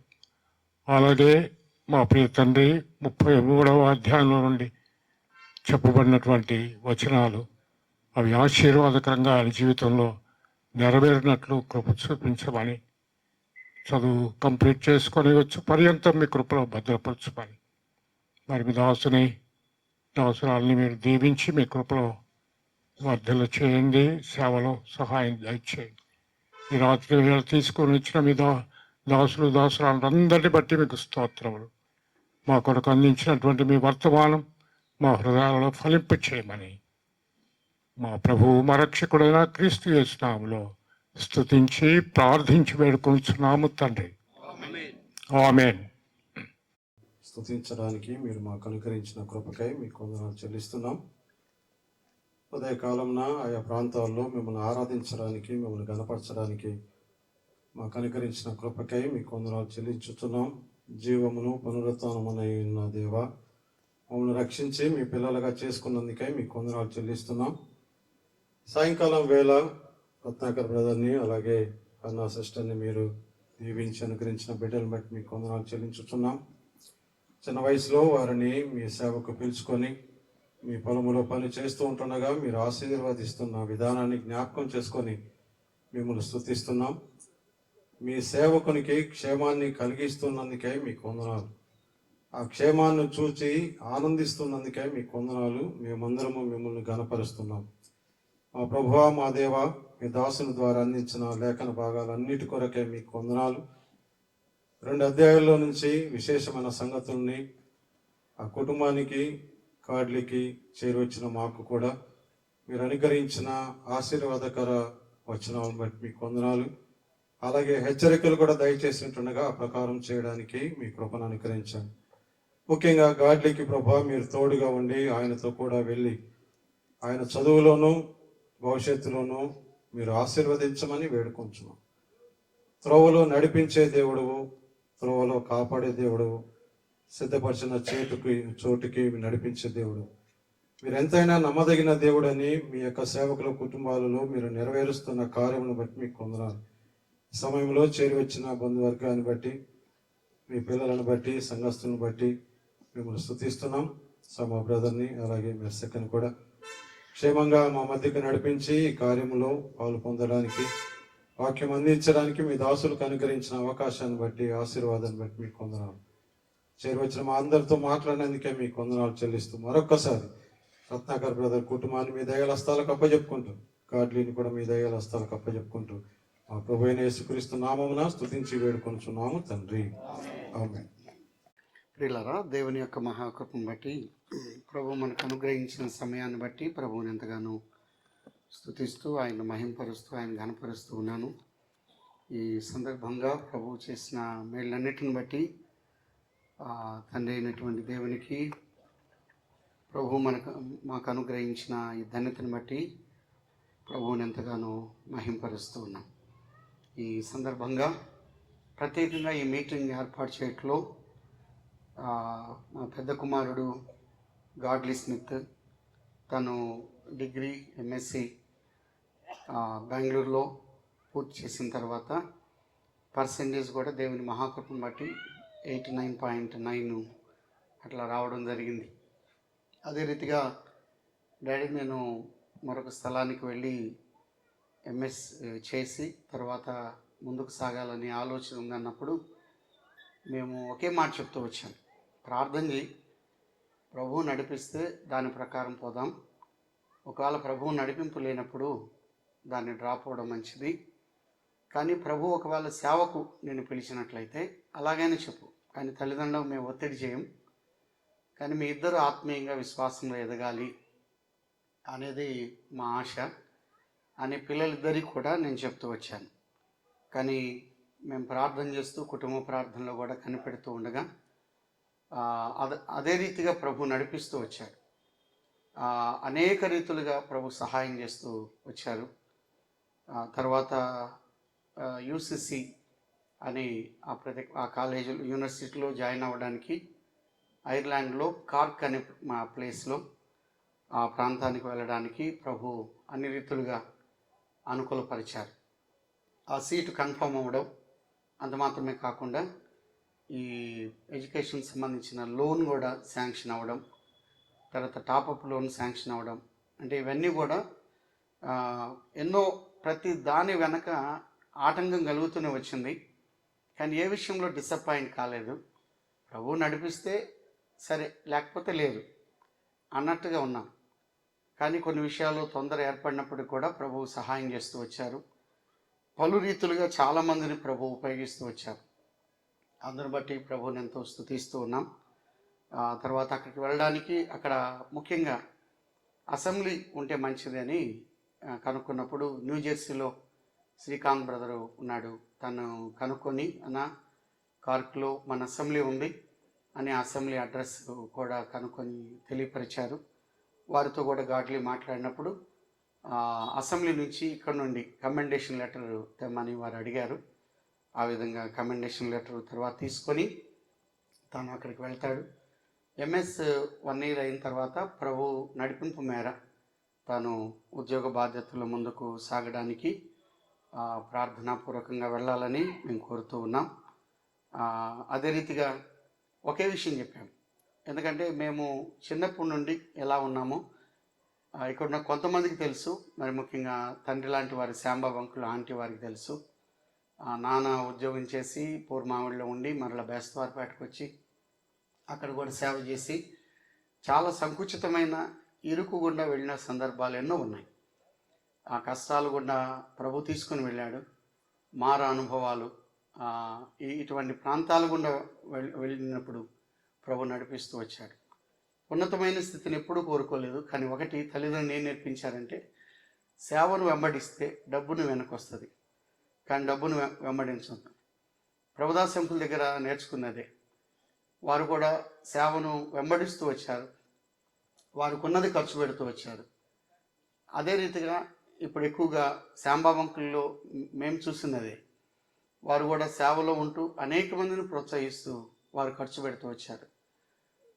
అలాగే మా ప్రియ తండ్రి 33వ అధ్యాయంలో నుండి చెప్పబడినటువంటి వచనాలు అవి ఆశీర్వాదకరంగా ఆయన జీవితంలో నెరవేరినట్లు కృప చూపించమని, చదువు కంప్లీట్ చేసుకొని వచ్చి పర్యంతం మీ కృపలో భద్రపరచమని, మరి మీ దాసురాలని మీరు దీవించి మీ కృపలో వర్ధలు చేయండి, సేవలో సహాయం దయచేయండి. ఈ రాత్రి వేళ తీసుకొని ఇచ్చిన మీ దాసురాలందరినీ బట్టి మీకు స్తోత్రములు. మా కొరకు అందించినటువంటి మీ వర్తమానం మా హృదయాలలో ఫలింపు చేయమని మా ప్రభువు మా రక్షకుడైన క్రీస్తు యేసు నామములో స్తుతించి ప్రార్థించి వేడుకొంచున్నాము తండ్రి. ఆమేన్. స్తుతించడానికి మీరు మాకు అనుగ్రహించిన కృపకై మీకు వందనాలు చెల్లిస్తున్నాం. ఉదయకాలంన ఆయా ప్రాంతాల్లో మిమ్మల్ని ఆరాధించడానికి, మిమ్మల్ని గణపరచడానికి మాకు అనుగ్రహించిన కృపకై మీకు వందనాలు చెల్లించుతున్నాం. జీవమును పునరుత్థానమునై ఉన్న దేవ, మమ్మల్ని రక్షించి మీ పిల్లలుగా చేసుకున్నందుకై మీకు వందనాలు చెల్లిస్తున్నాం. సాయంకాలం వేళ రత్నాకర్ బ్రదర్ని అలాగే అన్నా సిస్టర్ని మీరు దీవించి అనుగ్రహించిన బిడ్డలను బట్టి మీకు వందనాలు చెల్లించుతున్నాం. చిన్న వయసులో వారిని మీ సేవకు పిలుచుకొని మీ పొలములో పని చేస్తూ ఉంటుండగా మీరు ఆశీర్వదిస్తున్న విధానాన్ని జ్ఞాపకం చేసుకొని మిమ్మల్ని స్తుతిస్తున్నాం. మీ సేవకునికి క్షేమాన్ని కలిగిస్తున్నందుకే మీకు వందనాలు. ఆ క్షేమాన్ని చూచి ఆనందిస్తున్నందుకే మీకు వందనాలు. మేమందరము మిమ్మల్ని ఘనపరుస్తున్నాం. మా ప్రభువా, మా దేవ, మీ దాసుని ద్వారా అందించిన లేఖన భాగాలన్నిటి కొరకే మీకు వందనాలు. 2 అధ్యాయాల్లో నుంచి విశేషమైన సంగతుల్ని ఆ కుటుంబానికి గాడ్లీకి చేరువచ్చిన మాకు కూడా మీరు అనుగ్రహించిన ఆశీర్వాదకర వచనాలను బట్టి మీకు వందనాలు. అలాగే హెచ్చరికలు కూడా దయచేసినట్టుగా ఆ ప్రకారం చేయడానికి మీ కృపను అనుగ్రహించాను. ముఖ్యంగా గాడ్లీకి ప్రభా మీరు తోడుగా ఉండి ఆయనతో కూడా వెళ్ళి ఆయన చదువులోనూ భవిష్యత్తులోనూ మీరు ఆశీర్వదించమని వేడుకొంచున్నాం. త్రోవలో నడిపించే దేవుడువు, త్రోవలో కాపాడే దేవుడువు, సిద్ధపరిచిన చోటుకి నడిపించే దేవుడు. మీరు ఎంతైనా నమ్మదగిన దేవుడని మీ యొక్క సేవకుల కుటుంబాలలో మీరు నెరవేరుస్తున్న కార్యమును బట్టి మీకు వందనాలు. ఈ సమయంలో చేరి వచ్చిన బంధువర్గాన్ని బట్టి, మీ పిల్లలను బట్టి, సంఘస్థులను బట్టి మిమ్మల్ని స్తుతిస్తున్నాం. మా బ్రదర్ని అలాగే మెర్సెక్కని కూడా క్షేమంగా మా మధ్యకు నడిపించి ఈ కార్యములో పాలు పొందడానికి, వాక్యం అందించడానికి మీ దాసులకు అనుగ్రహించిన అవకాశాన్ని బట్టి, ఆశీర్వాదాన్ని బట్టి మీకు వందనాలు. చేరువచ్చిన మా అందరితో మాట్లాడినందుకే మీకు వందనాలు చెల్లిస్తూ మరొక్కసారి రత్నాకర్ బ్రదర్ కుటుంబాన్ని మీ దయల హస్తాలకు అప్పచెప్పుకుంటూ, గాడ్లీని కూడా మీ దయల హస్తాలకు అప్పచెప్పుకుంటూ మా ప్రభు అయిన యేసుక్రీస్తు నామమున స్తుతించి వేడుకొనుచున్నాము తండ్రి. ఆమేన్. ప్రియులారా, దేవుని యొక్క మహాకృపను బట్టి, ప్రభు మనకు అనుగ్రహించిన సమయాన్ని బట్టి ప్రభువుని ఎంతగానో స్తుతిస్తూ ఆయన మహింపరుస్తూ ఆయన ఘనపరుస్తూ ఉన్నాను. ఈ సందర్భంగా ప్రభువు చేసిన మేళ్ళన్నిటిని బట్టి తండ్రి అయినటువంటి దేవునికి, ప్రభు మాకు అనుగ్రహించిన ఈ ధన్యతను బట్టి ప్రభువుని ఎంతగానో మహింపరుస్తూ ఉన్నాం. ఈ సందర్భంగా ప్రత్యేకంగా ఈ మీటింగ్ ఏర్పాటు చేయట్లో మా పెద్ద కుమారుడు గాడ్లీ స్మిత్, తను డిగ్రీ ఎంఎస్సి బెంగళూరులో పూర్తి చేసిన తర్వాత పర్సెంటేజ్ కూడా దేవుని మహాకృపను బట్టి 89.9 అట్లా రావడం జరిగింది. అదే రీతిగా డాడీ నేను మరొక స్థలానికి వెళ్ళి ఎంఎస్ చేసి తర్వాత ముందుకు సాగాలని ఆలోచన ఉందన్నప్పుడు మేము ఒకే మాట చెప్తూ వచ్చాం, ప్రార్థన చేయి, ప్రభువు నడిపిస్తే దాని ప్రకారం పోదాం, ఒకవేళ ప్రభువు నడిపింపు లేనప్పుడు దాన్ని డ్రాప్ అవ్వడం మంచిది, కానీ ప్రభు ఒకవేళ సేవకు నేను పిలిచినట్లయితే అలాగైనా చెప్పు, కానీ తల్లిదండ్రులకు మేము ఒత్తిడి చేయం, కానీ మీ ఇద్దరు ఆత్మీయంగా విశ్వాసంలో ఎదగాలి అనేది మా ఆశ అని పిల్లలిద్దరికి కూడా నేను చెప్తూ వచ్చాను. కానీ మేము ప్రార్థన చేస్తూ కుటుంబ ప్రార్థనలో కూడా కనిపెడుతూ ఉండగా అదే రీతిగా ప్రభు నడిపిస్తూ వచ్చారు. అనేక రీతులుగా ప్రభు సహాయం చేస్తూ వచ్చారు. తర్వాత యూసిసి అని ఆ కాలేజీలో యూనివర్సిటీలో జాయిన్ అవ్వడానికి ఐర్లాండ్లో కార్క్ అనే మా ప్లేస్లో ఆ ప్రాంతానికి వెళ్ళడానికి ప్రభు అన్ని రీతులుగా అనుకూలపరిచారు. ఆ సీటు కన్ఫర్మ్ అవ్వడం, అంత మాత్రమే కాకుండా ఈ ఎడ్యుకేషన్ సంబంధించిన లోన్ కూడా శాంక్షన్ అవ్వడం, తర్వాత టాపప్ లోన్ శాంక్షన్ అవ్వడం, అంటే ఇవన్నీ కూడా ఎన్నో ప్రతి దాని వెనక ఆటంకం కలుగుతూనే వచ్చింది. కానీ ఏ విషయంలో డిసప్పాయింట్ కాలేదు. ప్రభు నడిపిస్తే సరే, లేకపోతే లేదు అన్నట్టుగా ఉన్నాం. కానీ కొన్ని విషయాల్లో తొందర ఏర్పడినప్పటికీ కూడా ప్రభువు సహాయం చేస్తూ వచ్చారు. పలు రీతులుగా చాలామందిని ప్రభు ఉపయోగిస్తూ వచ్చారు. అందరిని బట్టి ప్రభువుని ఎంతో స్తుతిస్తూ ఉన్నాం. తర్వాత అక్కడికి వెళ్ళడానికి అక్కడ ముఖ్యంగా అసెంబ్లీ ఉంటే మంచిది అని కనుక్కున్నప్పుడు న్యూజెర్సీలో శ్రీకాంత్ బ్రదరు ఉన్నాడు. తను కనుక్కొని అన్న కార్క్లో మన అసెంబ్లీ ఉంది అని అసెంబ్లీ అడ్రస్ కూడా కనుక్కొని తెలియపరిచారు. వారితో కూడా గాడ్లీ మాట్లాడినప్పుడు అసెంబ్లీ నుంచి ఇక్కడ నుండి కమెండేషన్ లెటర్ తెమ్మని వారు అడిగారు. ఆ విధంగా కమెండేషన్ లెటర్ తర్వాత తీసుకొని తాను అక్కడికి వెళ్తాడు. ఎంఎస్ 1 year అయిన తర్వాత ప్రభు నడిపింపు మేర తాను ఉద్యోగ బాధ్యతల ముందుకు సాగడానికి ప్రార్థనాపూర్వకంగా వెళ్ళాలని మేము కోరుతూ ఉన్నాం. అదే రీతిగా ఒకే విషయం చెప్పాము, ఎందుకంటే మేము చిన్నప్పటి నుండి ఎలా ఉన్నామో ఇక్కడ ఉన్న కొంతమందికి తెలుసు, మరి ముఖ్యంగా తండ్రి లాంటి వారి శాంబాబు అంకుల్ ఆంటీ వారికి తెలుసు. నాన్న ఉద్యోగం చేసి పూర్మావిడిలో ఉండి మరలా బేస్తవారిపేటకు వచ్చి అక్కడ కూడా సేవ చేసి చాలా సంకుచితమైన ఇరుకు గుండా వెళ్ళిన సందర్భాలు ఎన్నో ఉన్నాయి. ఆ కష్టాలు గుండా ప్రభు తీసుకుని వెళ్ళాడు. మార అనుభవాలు, ఇటువంటి ప్రాంతాల గుండా వెళ్ళినప్పుడు ప్రభు నడిపిస్తూ వచ్చాడు. ఉన్నతమైన స్థితిని ఎప్పుడూ కోరుకోలేదు. కానీ ఒకటి తల్లిదండ్రులు ఏం నేర్పించారంటే, సేవను వెంబడిస్తే డబ్బును వెనకొస్తుంది, కానీ డబ్బును వెంబడించదు. ప్రభుదాసంకుల దగ్గర నేర్చుకున్నదే. వారు కూడా సేవను వెంబడిస్తూ వచ్చారు, వారికి ఉన్నది ఖర్చు పెడుతూ వచ్చారు. అదే రీతిగా ఇప్పుడు ఎక్కువగా శాంబాబంకుల్లో మేము చూసినదే. వారు కూడా సేవలో ఉంటూ అనేక మందిని ప్రోత్సహిస్తూ వారు ఖర్చు పెడుతూ వచ్చారు.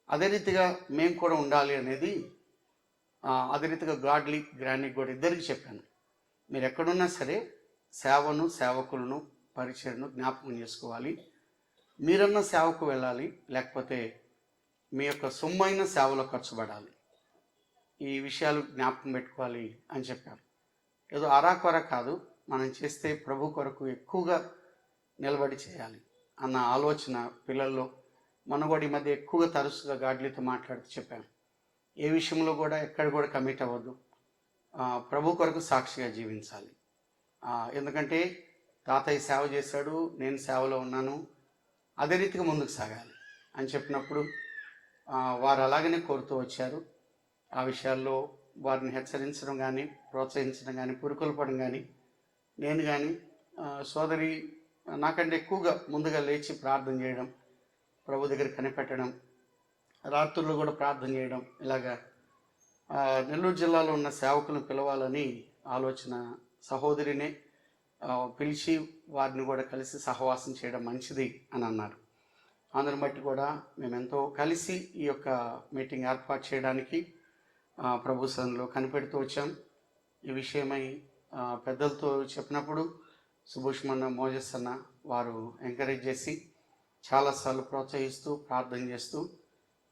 అదే రీతిగా మేము కూడా ఉండాలి అనేది, అదే రీతిగా గాడ్లీ గ్రాండ్కి కూడా ఇద్దరికి చెప్పాను. మీరు ఎక్కడున్నా సరే సేవను, సేవకులను, పరిచయను జ్ఞాపకం చేసుకోవాలి. మీరన్నా సేవకు వెళ్ళాలి, లేకపోతే మీ యొక్క సొమ్మైన సేవలో ఖర్చు పడాలి. ఈ విషయాలు జ్ఞాపకం పెట్టుకోవాలి అని చెప్పారు. ఏదో అరాకొర కాదు, మనం చేస్తే ప్రభు కొరకు ఎక్కువగా నిలబడి చేయాలి అన్న ఆలోచన పిల్లల్లో మనగోడి ఈ మధ్య ఎక్కువగా తరచుగా గాడ్లీతో మాట్లాడుతూ చెప్పాను. ఏ విషయంలో కూడా ఎక్కడ కూడా కమిట్ అవ్వద్దు, ప్రభు కొరకు సాక్షిగా జీవించాలి. ఎందుకంటే తాతయ్య సేవ చేశాడు, నేను సేవలో ఉన్నాను, అదే రీతిగా ముందుకు సాగాలి అని చెప్పినప్పుడు వారు అలాగనే కోరుతూ వచ్చారు. ఆ విషయాల్లో వారిని హెచ్చరించడం కానీ, ప్రోత్సహించడం కానీ, పురుకొల్పడం కానీ, నేను కానీ సోదరి నాకంటే ఎక్కువగా ముందుగా లేచి ప్రార్థన చేయడం, ప్రభు దగ్గర కనిపెట్టడం, రాత్రుల్లో కూడా ప్రార్థన చేయడం, ఇలాగా నెల్లూరు జిల్లాలో ఉన్న సేవకులను పిలవాలని ఆలోచన సహోదరినే పిలిచి వారిని కూడా కలిసి సహవాసం చేయడం మంచిది అని అన్నారు. అందరిని బట్టి కూడా మేమెంతో కలిసి ఈ యొక్క మీటింగ్ ఏర్పాటు చేయడానికి ప్రభు సన్నిధిలో కనిపెడుతూ వచ్చాం. ఈ విషయమై పెద్దలతో చెప్పినప్పుడు సుభూష్మన్న, మోజస్ అన్న వారు ఎంకరేజ్ చేసి చాలాసార్లు ప్రోత్సహిస్తూ ప్రార్థన చేస్తూ,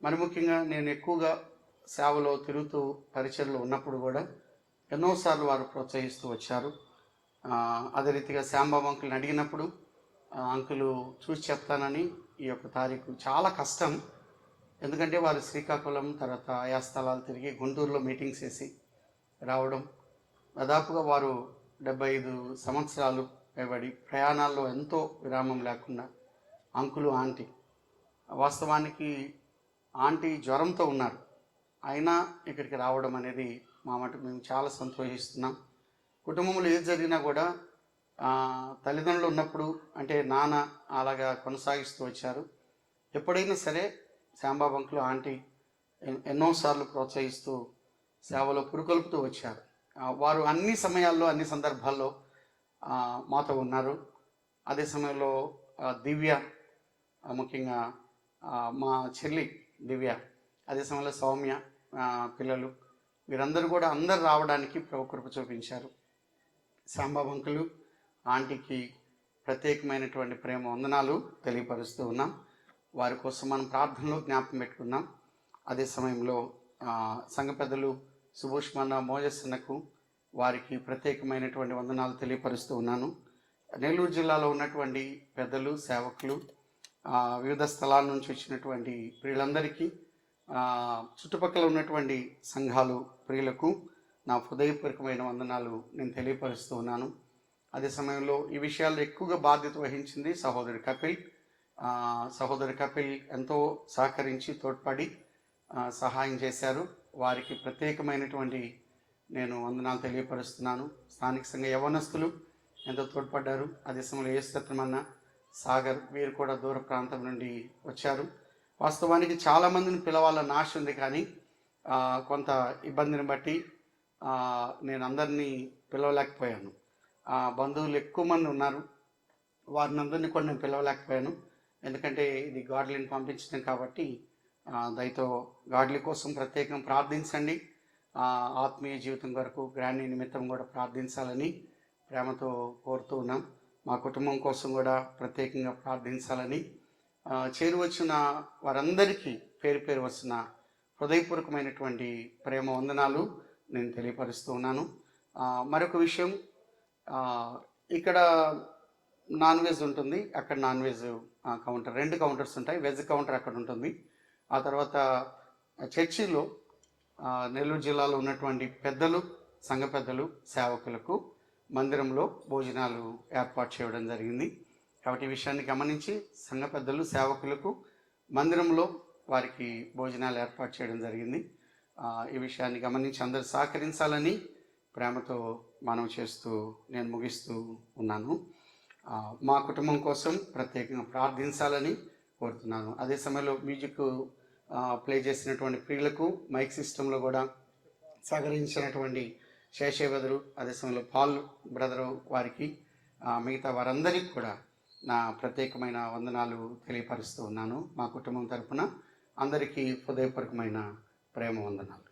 మరి ముఖ్యంగా నేను ఎక్కువగా సేవలో తిరుగుతూ పరిచయలో ఉన్నప్పుడు కూడా ఎన్నోసార్లు వారు ప్రోత్సహిస్తూ వచ్చారు. అదే రీతిగా శాంబాబు అంకుల్ని అడిగినప్పుడు అంకులు చూసి చెప్తానని, ఈ యొక్క తారీఖు చాలా కష్టం, ఎందుకంటే వారు శ్రీకాకుళం తర్వాత ఆయా స్థలాలు తిరిగి గుంటూరులో మీటింగ్స్ చేసి రావడం, దాదాపుగా వారు 75 సంవత్సరాలు పైబడి ప్రయాణాల్లో ఎంతో విరామం లేకుండా అంకులు, ఆంటీ, వాస్తవానికి ఆంటీ జ్వరంతో ఉన్నారు, అయినా ఇక్కడికి రావడం అనేది మా మటుకు మేము చాలా సంతోషిస్తున్నాం. కుటుంబంలో ఏది జరిగినా కూడా తల్లిదండ్రులు ఉన్నప్పుడు అంటే నాన్న అలాగా కొనసాగిస్తూ వచ్చారు. ఎప్పుడైనా సరే శాంబాబు అంకులు, ఆంటీ ఎన్నోసార్లు ప్రోత్సహిస్తూ సేవలో పురుకొల్పుతూ వచ్చారు. వారు అన్ని సమయాల్లో, అన్ని సందర్భాల్లో మాతో ఉన్నారు. అదే సమయంలో దివ్య, ముఖ్యంగా మా చెల్లి దివ్య, అదే సమయంలో సౌమ్య పిల్లలు, వీరందరూ కూడా అందరు రావడానికి ప్రభు కృప చూపించారు. శాంబాబు అంకులు, ఆంటీకి ప్రత్యేకమైనటువంటి ప్రేమ వందనాలు తెలియపరుస్తూ ఉన్నాం. వారి కోసం మనం ప్రార్థనలో జ్ఞాపకం పెట్టుకున్నాం. అదే సమయంలో సంఘ పెద్దలు సుభూష్మన్న, మోజస్సన్నకు వారికి ప్రత్యేకమైనటువంటి వందనాలు తెలియపరుస్తూ ఉన్నాను. నెల్లూరు జిల్లాలో ఉన్నటువంటి పెద్దలు, సేవకులు, వివిధ స్థలాల నుంచి వచ్చినటువంటి ప్రియులందరికీ, చుట్టుపక్కల ఉన్నటువంటి సంఘాలు ప్రియులకు నా హృదయపూర్వకమైన వందనాలు నేను తెలియపరుస్తూ ఉన్నాను. అదే సమయంలో ఈ విషయాల్లో ఎక్కువగా బాధ్యత వహించింది సహోదరి కపిల్. సహోదరి కపిల్ ఎంతో సహకరించి తోడ్పడి సహాయం చేశారు. వారికి ప్రత్యేకమైనటువంటి నేను వందనాలు తెలియపరుస్తున్నాను. స్థానిక సంఘ యవ్వనస్తులు ఎంతో తోడ్పడ్డారు. అదే సమయంలో యేసత్రమన్న, సాగర్, వీరు కూడా దూర ప్రాంతం నుండి వచ్చారు. వాస్తవానికి చాలామందిని పిలవాలన్న ఆశ ఉంది, కానీ కొంత ఇబ్బందిని బట్టి నేను అందరినీ పిలవలేకపోయాను. బంధువులు ఎక్కువ మంది ఉన్నారు, వారిని అందరినీ కూడా నేను పిలవలేకపోయాను. ఎందుకంటే ఇది గాడ్లీని పంపించడం కాబట్టి దయతో గాడ్లీ కోసం ప్రత్యేకం ప్రార్థించండి. ఆత్మీయ జీవితం కొరకు గ్రాండ్ నిమిత్తం కూడా ప్రార్థించాలని ప్రేమతో కోరుతూ ఉన్నాం. మా కుటుంబం కోసం కూడా ప్రత్యేకంగా ప్రార్థించాలని, చేరువచ్చిన వారందరికీ పేరు పేరు వచ్చిన హృదయపూర్వకమైనటువంటి ప్రేమ వందనాలు నేను తెలియపరుస్తూ ఉన్నాను. మరొక విషయం, ఇక్కడ నాన్ వెజ్ ఉంటుంది, అక్కడ నాన్ వెజ్ కౌంటర్, 2 కౌంటర్స్ ఉంటాయి. వెజ్ కౌంటర్ అక్కడ ఉంటుంది. ఆ తర్వాత చర్చిలో నెల్లూరు జిల్లాలో ఉన్నటువంటి పెద్దలు, సంఘ పెద్దలు, సేవకులకు మందిరంలో భోజనాలు ఏర్పాటు చేయడం జరిగింది. కాబట్టి ఈ విషయాన్ని గమనించి సంఘ పెద్దలు, సేవకులకు మందిరంలో వారికి భోజనాలు ఏర్పాటు చేయడం జరిగింది. ఈ విషయాన్ని గమనించి అందరూ సహకరించాలని ప్రేమతో మనవి చేస్తూ నేను ముగిస్తూ ఉన్నాను. మా కుటుంబం కోసం ప్రత్యేకంగా ప్రార్థించాలని కోరుతున్నాను. అదే సమయంలో మ్యూజిక్ ప్లే చేసినటువంటి ప్రియులకు మైక్ సిస్టంలో కూడా సహకరించినటువంటి శేషేవదులు, అదే సమయంలో పాల్ బ్రదరు వారికి, మిగతా వారందరికీ కూడా నా ప్రత్యేకమైన వందనాలు తెలియపరుస్తూ ఉన్నాను. మా కుటుంబం తరపున అందరికీ హృదయపూర్వకమైన ప్రేమ వందనాలు.